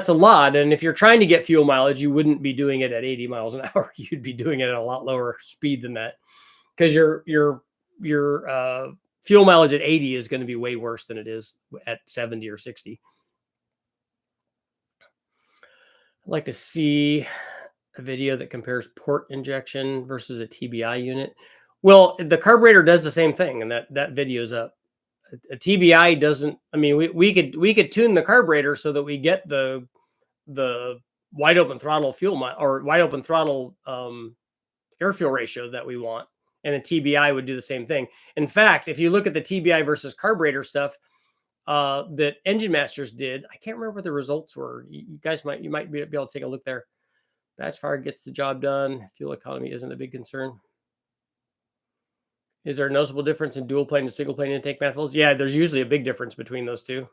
a lot. And if you're trying to get fuel mileage, you wouldn't be doing it at 80 miles an hour. You'd be doing it at a lot lower speed than that, because your fuel mileage at 80 is going to be way worse than it is at 70 or 60. I'd like to see a video that compares port injection versus a TBI unit. Well, the carburetor does the same thing, and that video is up. A TBI doesn't. I mean, we could tune the carburetor so that we get the wide open throttle fuel or wide open throttle air fuel ratio that we want, and a TBI would do the same thing. In fact, if you look at the TBI versus carburetor stuff that Engine Masters did, I can't remember what the results were. You guys might be able to take a look there. Batch fire gets the job done. Fuel economy isn't a big concern. Is there a noticeable difference in dual plane and single plane intake manifolds? Yeah, there's usually a big difference between those two.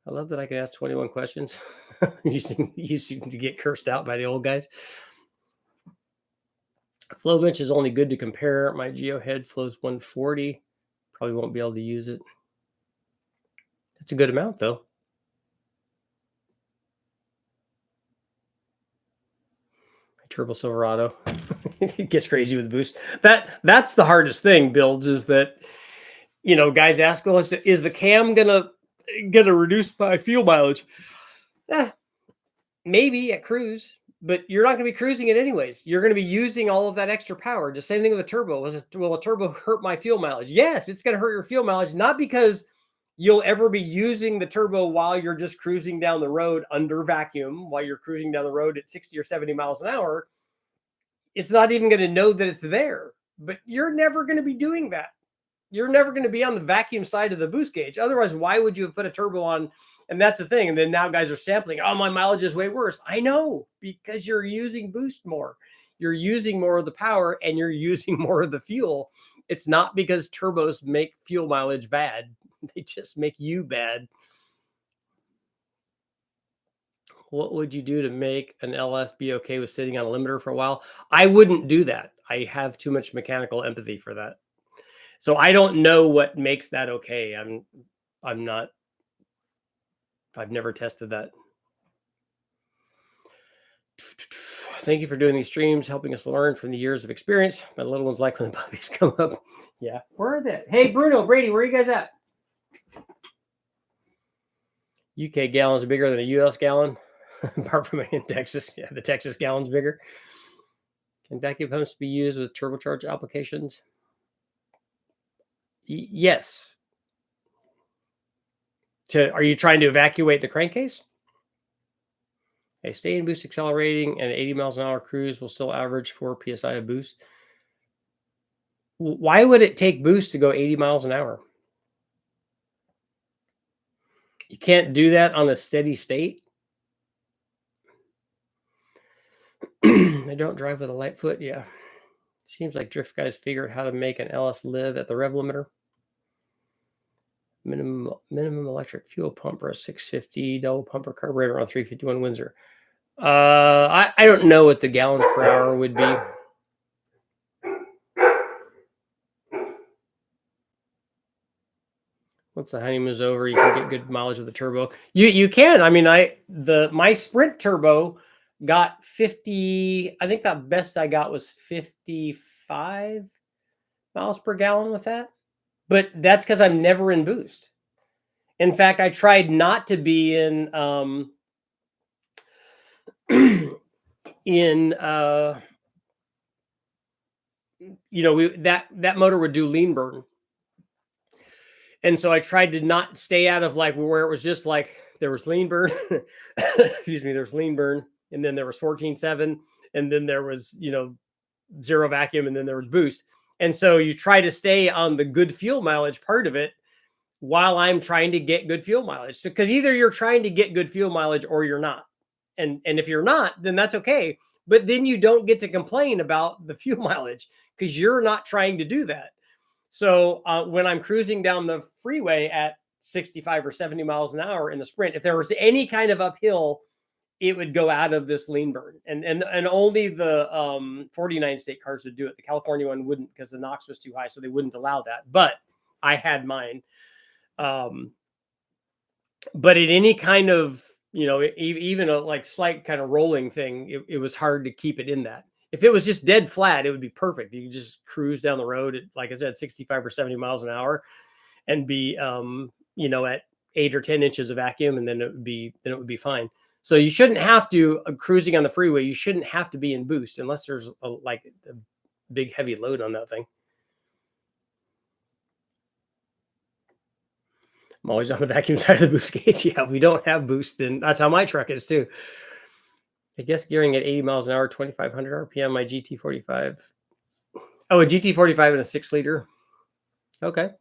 I love that I can ask 21 questions. You seem to get cursed out by the old guys. Flow bench is only good to compare. My Geo head flows 140. Probably won't be able to use it. That's a good amount, though. Turbo Silverado. It gets crazy with the boost. That's the hardest thing, builds, is that, guys ask, well, is the cam gonna reduce my fuel mileage? Maybe at cruise, but you're not gonna be cruising it anyways. You're gonna be using all of that extra power. The same thing with a turbo. Will a turbo hurt my fuel mileage? Yes, it's gonna hurt your fuel mileage, not because you'll ever be using the turbo while you're just cruising down the road under vacuum, while you're cruising down the road at 60 or 70 miles an hour. It's not even going to know that it's there, but you're never going to be doing that. You're never going to be on the vacuum side of the boost gauge. Otherwise, why would you have put a turbo on? And that's the thing. And then now guys are sampling. Oh, my mileage is way worse. I know, because you're using boost more. You're using more of the power, and you're using more of the fuel. It's not because turbos make fuel mileage bad. They just make you bad. What would you do to make an LS be okay with sitting on a limiter for a while? I wouldn't do that. I have too much mechanical empathy for that. So I don't know what makes that okay. I've never tested that. Thank you for doing these streams, helping us learn from the years of experience. My little ones like when the puppies come up. Yeah. Where are they? Hey, Bruno, Brady, where are you guys at? UK gallons are bigger than a US gallon. Apart from in Texas. Yeah, the Texas gallon's bigger. Can vacuum pumps be used with turbocharged applications? Yes. Are you trying to evacuate the crankcase? A stay in boost accelerating and 80 miles an hour cruise will still average 4 psi of boost. Why would it take boost to go 80 miles an hour? You can't do that on a steady state. I don't drive with a light foot. Yeah. Seems like drift guys figured out how to make an LS live at the rev limiter. Minimum electric fuel pump for a 650 double pumper carburetor on 351 Windsor. I don't know what the gallons per hour would be. Once the honeymoon's over, you can get good mileage with the turbo. You can. I mean, my Sprint turbo got 50. I think the best I got was 55 miles per gallon with that. But that's because I'm never in boost. In fact, I tried not to be in that motor would do lean burn. And so I tried to not stay out of like where it was just like there was lean burn. Excuse me, there was lean burn, and then there was 14.7, and then there was, zero vacuum, and then there was boost. And so you try to stay on the good fuel mileage part of it while I'm trying to get good fuel mileage. So because either you're trying to get good fuel mileage or you're not. And if you're not, then that's okay. But then you don't get to complain about the fuel mileage because you're not trying to do that. So when I'm cruising down the freeway at 65 or 70 miles an hour in the Sprint, if there was any kind of uphill, it would go out of this lean burn. And only the 49 state cars would do it. The California one wouldn't because the NOx was too high, so they wouldn't allow that. But I had mine. But at any kind of, even a like slight kind of rolling thing, it was hard to keep it in that. If it was just dead flat, it would be perfect. You could just cruise down the road at, like I said, 65 or 70 miles an hour and be, at 8 or 10 inches of vacuum, and then it would be fine. So you shouldn't have to, cruising on the freeway, you shouldn't have to be in boost unless there's a big heavy load on that thing. I'm always on the vacuum side of the boost gauge. Yeah, we don't have boost, then that's how my truck is too. I guess gearing at 80 miles an hour, 2,500 RPM, my GT45. Oh, a GT45 and a 6-liter. Okay.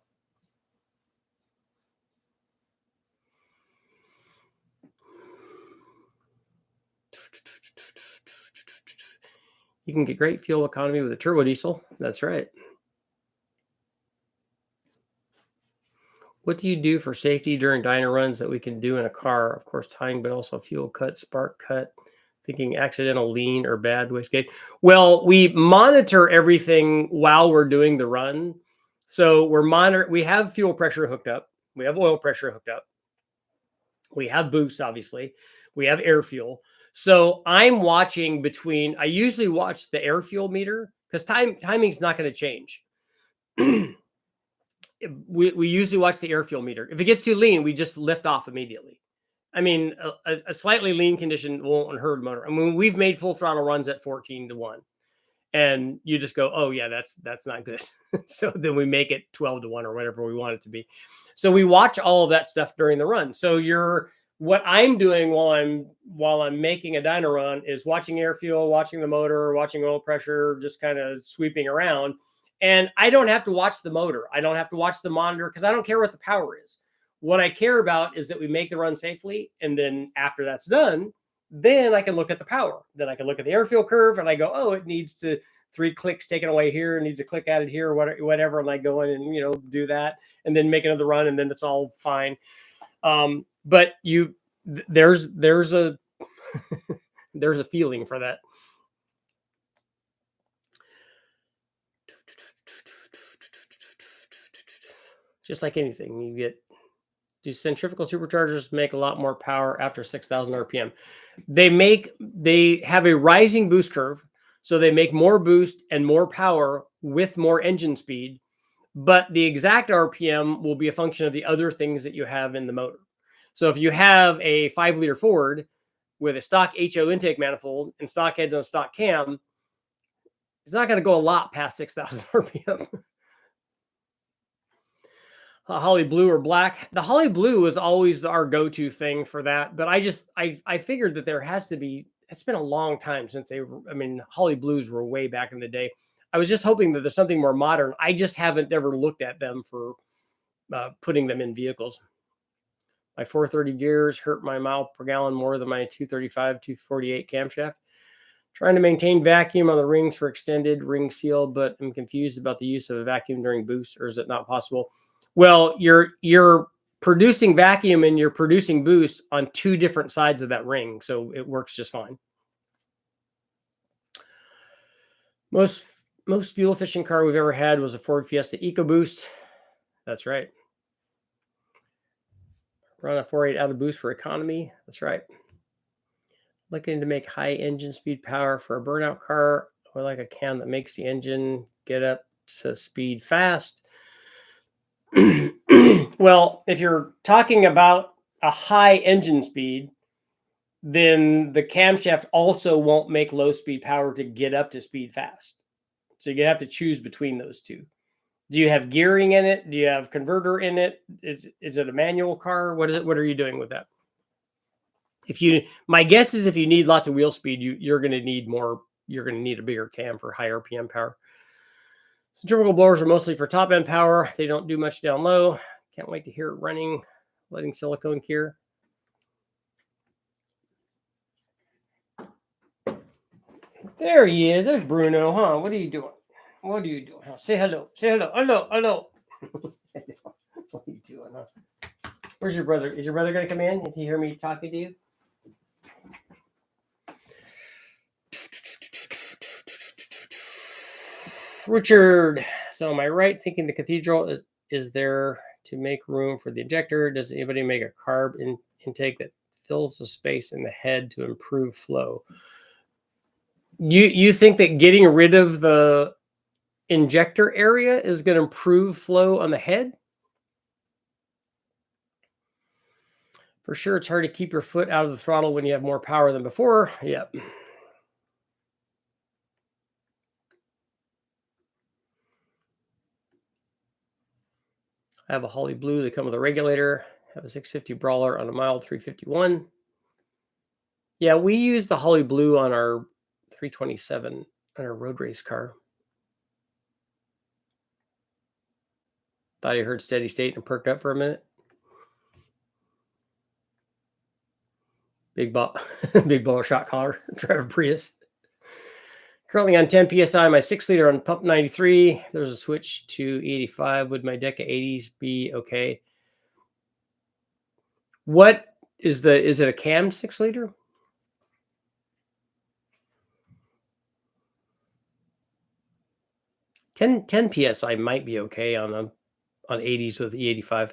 You can get great fuel economy with a turbo diesel. That's right. What do you do for safety during dyno runs that we can do in a car? Of course, tying, but also fuel cut, spark cut, thinking accidental lean or bad wastegate. Well, we monitor everything while we're doing the run. So we have fuel pressure hooked up. We have oil pressure hooked up. We have boost, obviously. We have air fuel. So I'm watching I usually watch the air fuel meter because timing's not going to change. We usually watch the air fuel meter. If it gets too lean, we just lift off immediately. I mean, a slightly lean condition won't hurt the motor. I mean, we've made full throttle runs at 14-1, and you just go, oh yeah, that's not good. So then we make it 12-1 or whatever we want it to be. So we watch all of that stuff during the run. So what I'm doing while I'm making a dyno run is watching air fuel, watching the motor, watching oil pressure, just kind of sweeping around. And I don't have to watch the motor. I don't have to watch the monitor because I don't care what the power is. What I care about is that we make the run safely. And then after that's done, then I can look at the power. Then I can look at the air fuel curve and I go, oh, it needs 3 clicks taken away here. It needs a click added here, or whatever. And I go in and, do that and then make another run and then it's all fine. But there's a, there's a feeling for that. Just like anything, do centrifugal superchargers make a lot more power after 6,000 RPM? They have a rising boost curve, so they make more boost and more power with more engine speed, but the exact RPM will be a function of the other things that you have in the motor. So if you have a 5-liter Ford with a stock HO intake manifold and stock heads on a stock cam, it's not going to go a lot past 6,000 RPM. Holly blue or black. The Holly blue was always our go-to thing for that, but I figured that there has to be. It's been a long time since Holly blues were way back in the day. I was just hoping that there's something more modern. I just haven't ever looked at them for putting them in vehicles. My 430 gears hurt my mile per gallon more than my 235, 248 camshaft. Trying to maintain vacuum on the rings for extended ring seal, but I'm confused about the use of a vacuum during boost, or is it not possible? Well, you're producing vacuum and you're producing boost on two different sides of that ring, so it works just fine. Most fuel efficient car we've ever had was a Ford Fiesta EcoBoost. That's right. Run a 4.8 out of boost for economy. That's right. Looking to make high engine speed power for a burnout car, or like a cam that makes the engine get up to speed fast. Well, if you're talking about a high engine speed, then the camshaft also won't make low speed power to get up to speed fast. So you have to choose between those two. Do you have gearing in it? Do you have converter in it? Is it a manual car? What is it? What are you doing with that? My guess is if you need lots of wheel speed, you're going to need more. You're going to need a bigger cam for high RPM power. Centrifugal blowers are mostly for top end power. They don't do much down low. Can't wait to hear it running, letting silicone cure. There he is. There's Bruno, huh? What are you doing? What are you doing? Huh? Say hello. Say hello. Hello. Hello. What are you doing, huh? Where's your brother? Is your brother going to come in? Did he hear me talking to you? Richard. So am I right thinking the cathedral is there to make room for the injector? Does anybody make a carb intake that fills the space in the head to improve flow? You think that getting rid of the injector area is going to improve flow on the head? For sure, it's hard to keep your foot out of the throttle when you have more power than before. Yep. I have a Holly Blue. They come with a regulator. I have a 650 Brawler on a mild 351. Yeah, we use the Holly Blue on our 327 on our road race car. Thought you heard steady state and perked up for a minute. Big ball, big ball shot collar, driver Prius. Currently on 10 psi, my 6-liter on pump 93. There's a switch to 85. Would my Deca 80s be okay? What is it a cam 6-liter? Ten psi might be okay on 80s with E85.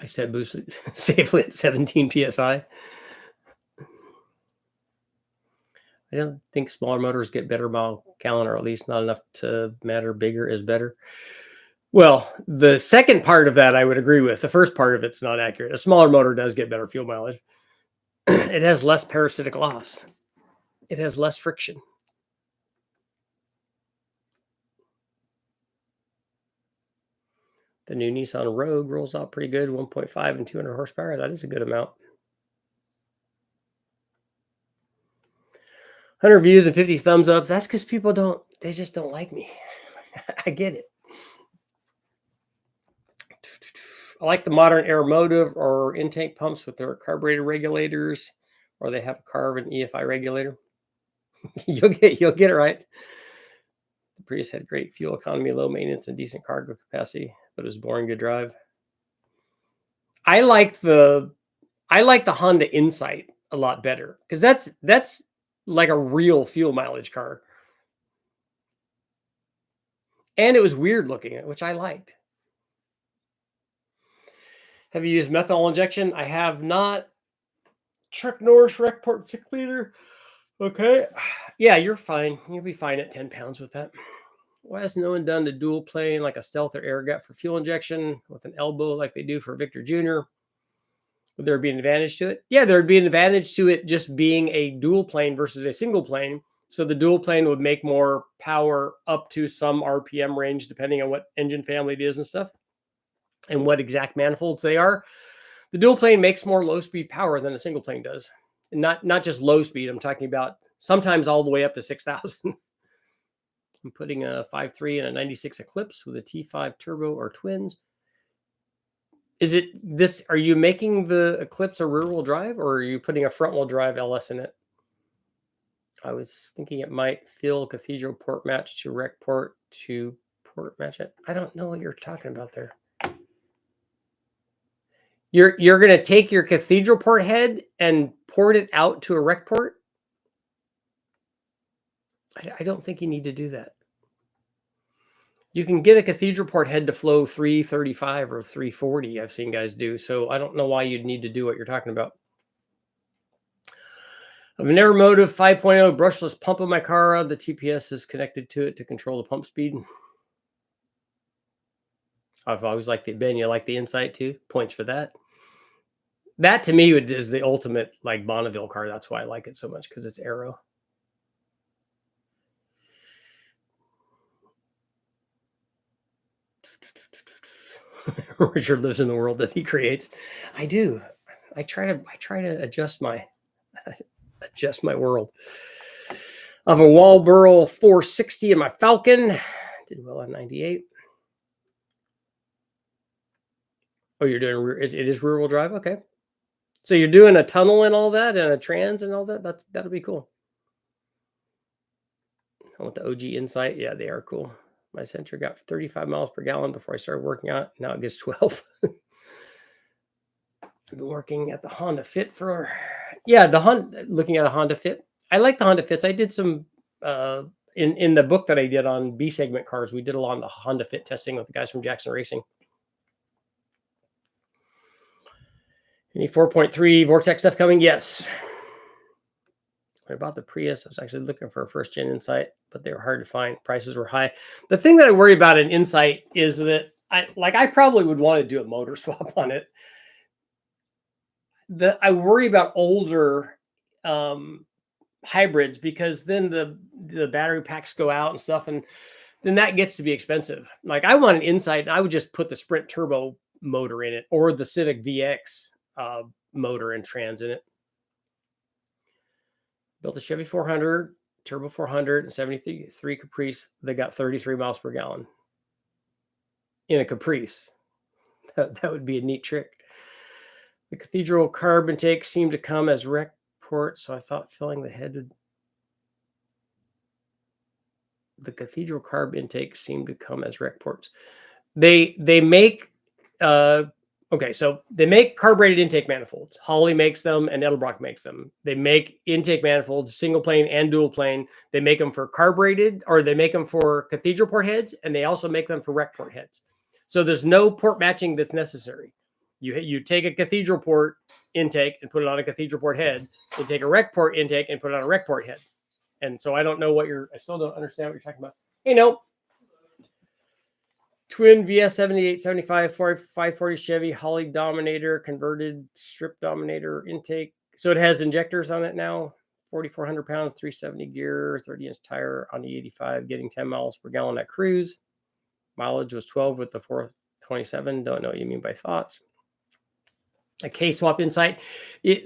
I said boosted safely at 17 psi. I don't think smaller motors get better mile gallon, or at least not enough to matter. Bigger is better. Well, the second part of that I would agree with. The first part of it's not accurate. A smaller motor does get better fuel mileage. It has less parasitic loss. It has less friction. The new Nissan Rogue rolls out pretty good, 1.5 and 200 horsepower. That is a good amount. 100 views and 50 thumbs up. That's because people they just don't like me. I get it. I like the modern Aeromotive or intake pumps with their carburetor regulators, or they have a Carb and EFI regulator. You'll get it right. The Prius had great fuel economy, low maintenance, and decent cargo capacity, but it was boring to drive. I like the Honda Insight a lot better because that's like a real fuel mileage car. And it was weird looking, which I liked. Have you used methanol injection? I have not. Truck Norris Recport 6-liter. Okay. Yeah, you're fine. You'll be fine at 10 pounds with that. Why has no one done the dual plane like a Stealth or Air Gap for fuel injection with an elbow like they do for Victor Jr.? Would there be an advantage to it? Yeah, there would be an advantage to it just being a dual plane versus a single plane. So the dual plane would make more power up to some RPM range, depending on what engine family it is and stuff, and what exact manifolds they are. The dual plane makes more low speed power than a single plane does. And not just low speed. I'm talking about sometimes all the way up to 6,000. I'm putting a 5.3 and a 96 Eclipse with a T5 turbo or twins. Is it this? Are you making the Eclipse a rear wheel drive, or are you putting a front wheel drive LS in it? I was thinking it might fill cathedral port match to rec port to port match it. I don't know what you're talking about there. You're going to take your cathedral port head and port it out to a rec port? I don't think you need to do that. You can get a cathedral port head to flow 335 or 340. I've seen guys do. So I don't know why you'd need to do what you're talking about. I have an Aeromotive 5.0 brushless pump in my car. The TPS is connected to it to control the pump speed. I've always liked the Ben. You like the Insight too? Points for that. That to me is the ultimate like Bonneville car. That's why I like it so much, because it's aero. Richard lives in the world that he creates. I do. I try to adjust my world. I have a Walboro 460 in my Falcon. Did well on 98. Oh, you're doing it is rear wheel drive. Okay, so you're doing a tunnel and all that, and a trans and all that. That'll be cool. I want the OG Insight. Yeah, they are cool. My sensor got 35 miles per gallon before I started working out. Now it gets 12. I've been working at the Honda Fit for, looking at a Honda Fit. I like the Honda Fits. I did some, in the book that I did on B segment cars, we did a lot on the Honda Fit testing with the guys from Jackson Racing. Any 4.3 Vortex stuff coming? Yes. What about the Prius? I was actually looking for a first gen Insight, but they were hard to find. Prices were high. The thing that I worry about an Insight is that I probably would want to do a motor swap on it. I worry about older hybrids, because then the battery packs go out and stuff, and then that gets to be expensive. Like I want an Insight, and I would just put the Sprint turbo motor in it, or the Civic VX motor and trans in it. Built a Chevy 400, Turbo 400, and 73 Caprice. They got 33 miles per gallon in a Caprice. That would be a neat trick. The cathedral carb intake seemed to come as rec port, so I thought filling the head would... The cathedral carb intake seemed to come as rec ports. They make... Okay, so they make carbureted intake manifolds. Holley makes them and Edelbrock makes them. They make intake manifolds, single plane and dual plane. They make them for carbureted, or they make them for cathedral port heads, and they also make them for rec port heads. So there's no port matching that's necessary. You take a cathedral port intake and put it on a cathedral port head. You take a rec port intake and put it on a rec port head. And so I don't know I still don't understand what you're talking about. Hey, no. Twin VS 78, 75, 540 Chevy, Holley Dominator, converted strip Dominator intake. So it has injectors on it now. 4,400 pounds, 370 gear, 30-inch tire on the 85, getting 10 miles per gallon at cruise. Mileage was 12 with the 427. Don't know what you mean by thoughts. A K-swap Insight.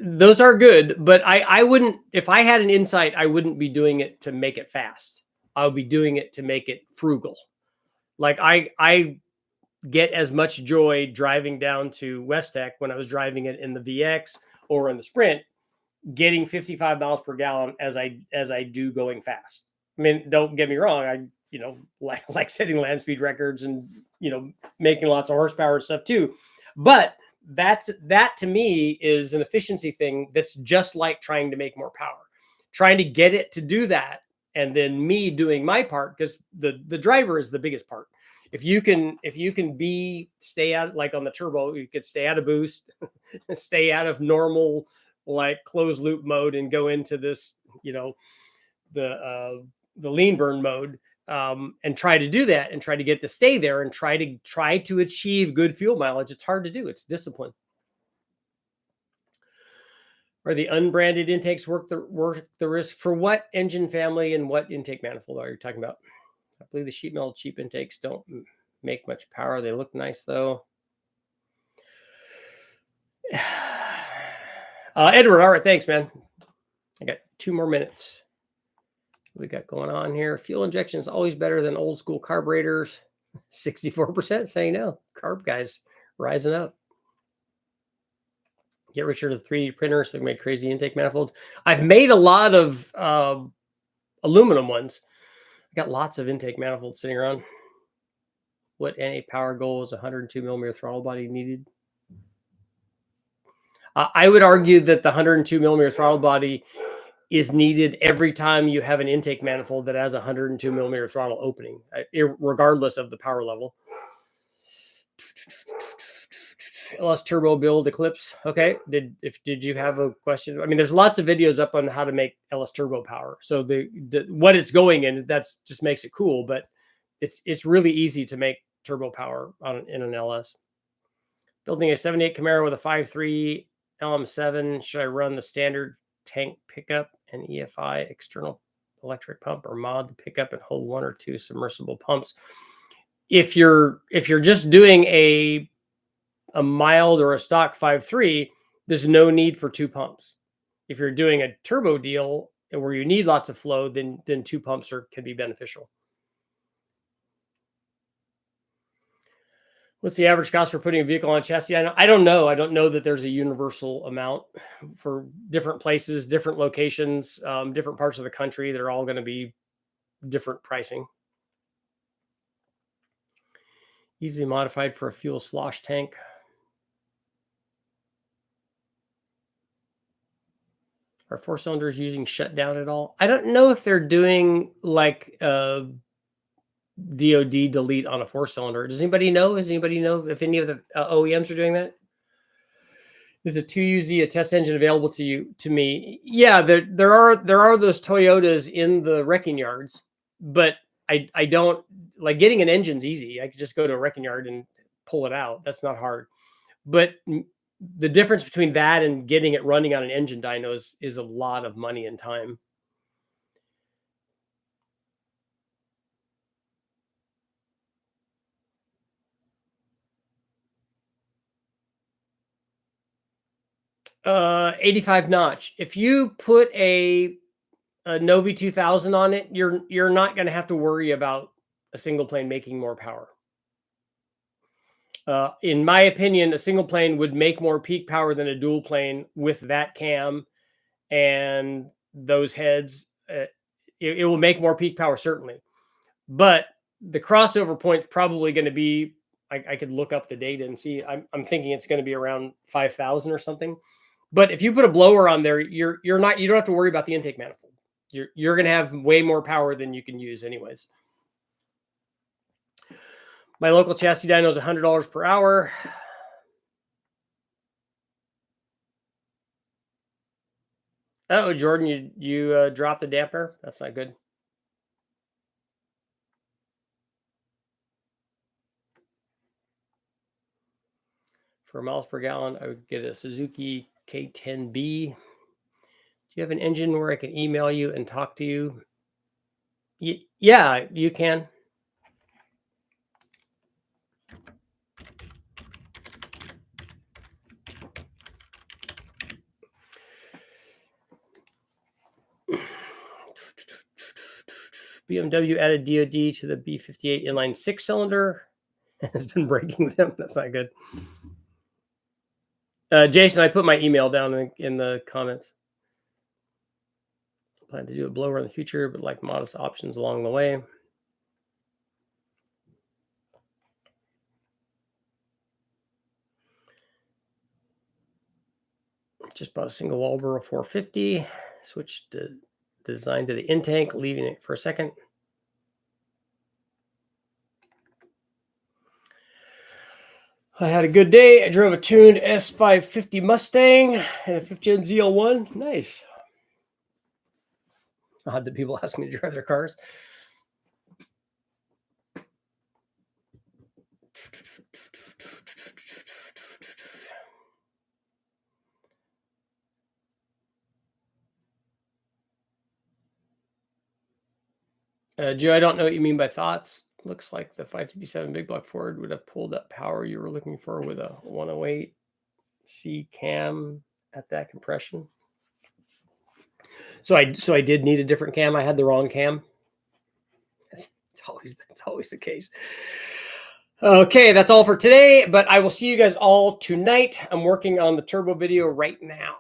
Those are good, but I wouldn't, if I had an Insight, I wouldn't be doing it to make it fast. I would be doing it to make it frugal. Like I get as much joy driving down to West Tech when I was driving it in the VX or in the Sprint, getting 55 miles per gallon as I do going fast. I mean, don't get me wrong. I like setting land speed records and making lots of horsepower and stuff too. But that to me is an efficiency thing. That's just like trying to make more power, trying to get it to do that. And then me doing my part, because the driver is the biggest part. If you can stay out, like on the turbo, you could stay out of boost, stay out of normal like closed loop mode, and go into this, the lean burn mode, and try to do that and try to get to stay there and try to achieve good fuel mileage. It's hard to do. It's discipline. Are the unbranded intakes worth the risk? For what engine family and what intake manifold are you talking about? I believe the sheet metal cheap intakes don't make much power. They look nice though. Edward, all right, thanks, man. I got 2 more minutes. What we got going on here? Fuel injection is always better than old school carburetors. 64% saying no. Carb guys rising up. Get Richard a 3D printer so we made crazy intake manifolds. I've made a lot of aluminum ones. I got lots of intake manifolds sitting around. What NA power goal is 102 millimeter throttle body needed? I would argue that the 102 millimeter throttle body is needed every time you have an intake manifold that has a 102 millimeter throttle opening, regardless of the power level. LS turbo build Eclipse. Okay, did you have a question? I mean, there's lots of videos up on how to make LS turbo power. So the what it's going in, that's just makes it cool. But it's really easy to make turbo power in an LS. Building a 78 Camaro with a 5.3 LM7. Should I run the standard tank pickup and EFI external electric pump, or mod the pickup and hold 1 or 2 submersible pumps? If you're just doing a mild or a stock 5.3, there's no need for 2 pumps. If you're doing a turbo deal where you need lots of flow, then 2 pumps can be beneficial. What's the average cost for putting a vehicle on a chassis? I don't know. I don't know that there's a universal amount for different places, different locations, different parts of the country. They're all going to be different pricing. Easily modified for a fuel slosh tank. Are 4 cylinders using shutdown at all? I don't know if they're doing like DOD delete on a 4 cylinder. Does anybody know? Does anybody know if any of the OEMs are doing that? Is a 2UZ a test engine available to me? Yeah, there are those Toyotas in the wrecking yards, but I don't like getting an engine's easy. I could just go to a wrecking yard and pull it out. That's not hard. But the difference between that and getting it running on an engine dyno is a lot of money and time. Uh, 85 notch. If you put a Novi 2000 on it, you're not going to have to worry about a single plane making more power. In my opinion, a single plane would make more peak power than a dual plane with that cam and those heads. It will make more peak power, certainly. But the crossover point's probably going to be, I could look up the data and see, I'm thinking it's going to be around 5,000 or something. But if you put a blower on there, you don't have to worry about the intake manifold. You're going to have way more power than you can use anyways. My local chassis dyno is $100 per hour. Oh, Jordan, you dropped the dampener. That's not good. For miles per gallon, I would get a Suzuki K10B. Do you have an engine where I can email you and talk to you? Yeah, you can. BMW added DOD to the B58 inline 6-cylinder and has been breaking them. That's not good. Jason, I put my email down in the comments. Plan to do a blower in the future, but like modest options along the way. Just bought a single Walboro 450. Switched the design to the intake, leaving it for a second. I had a good day. I drove a tuned S550 Mustang and a 15 ZL1. Nice. Odd that people ask me to drive their cars. Joe, I don't know what you mean by thoughts. Looks like the 557 big block Ford would have pulled that power you were looking for with a 108C cam at that compression. So I did need a different cam. I had the wrong cam. It's always the case. Okay, that's all for today, but I will see you guys all tonight. I'm working on the turbo video right now.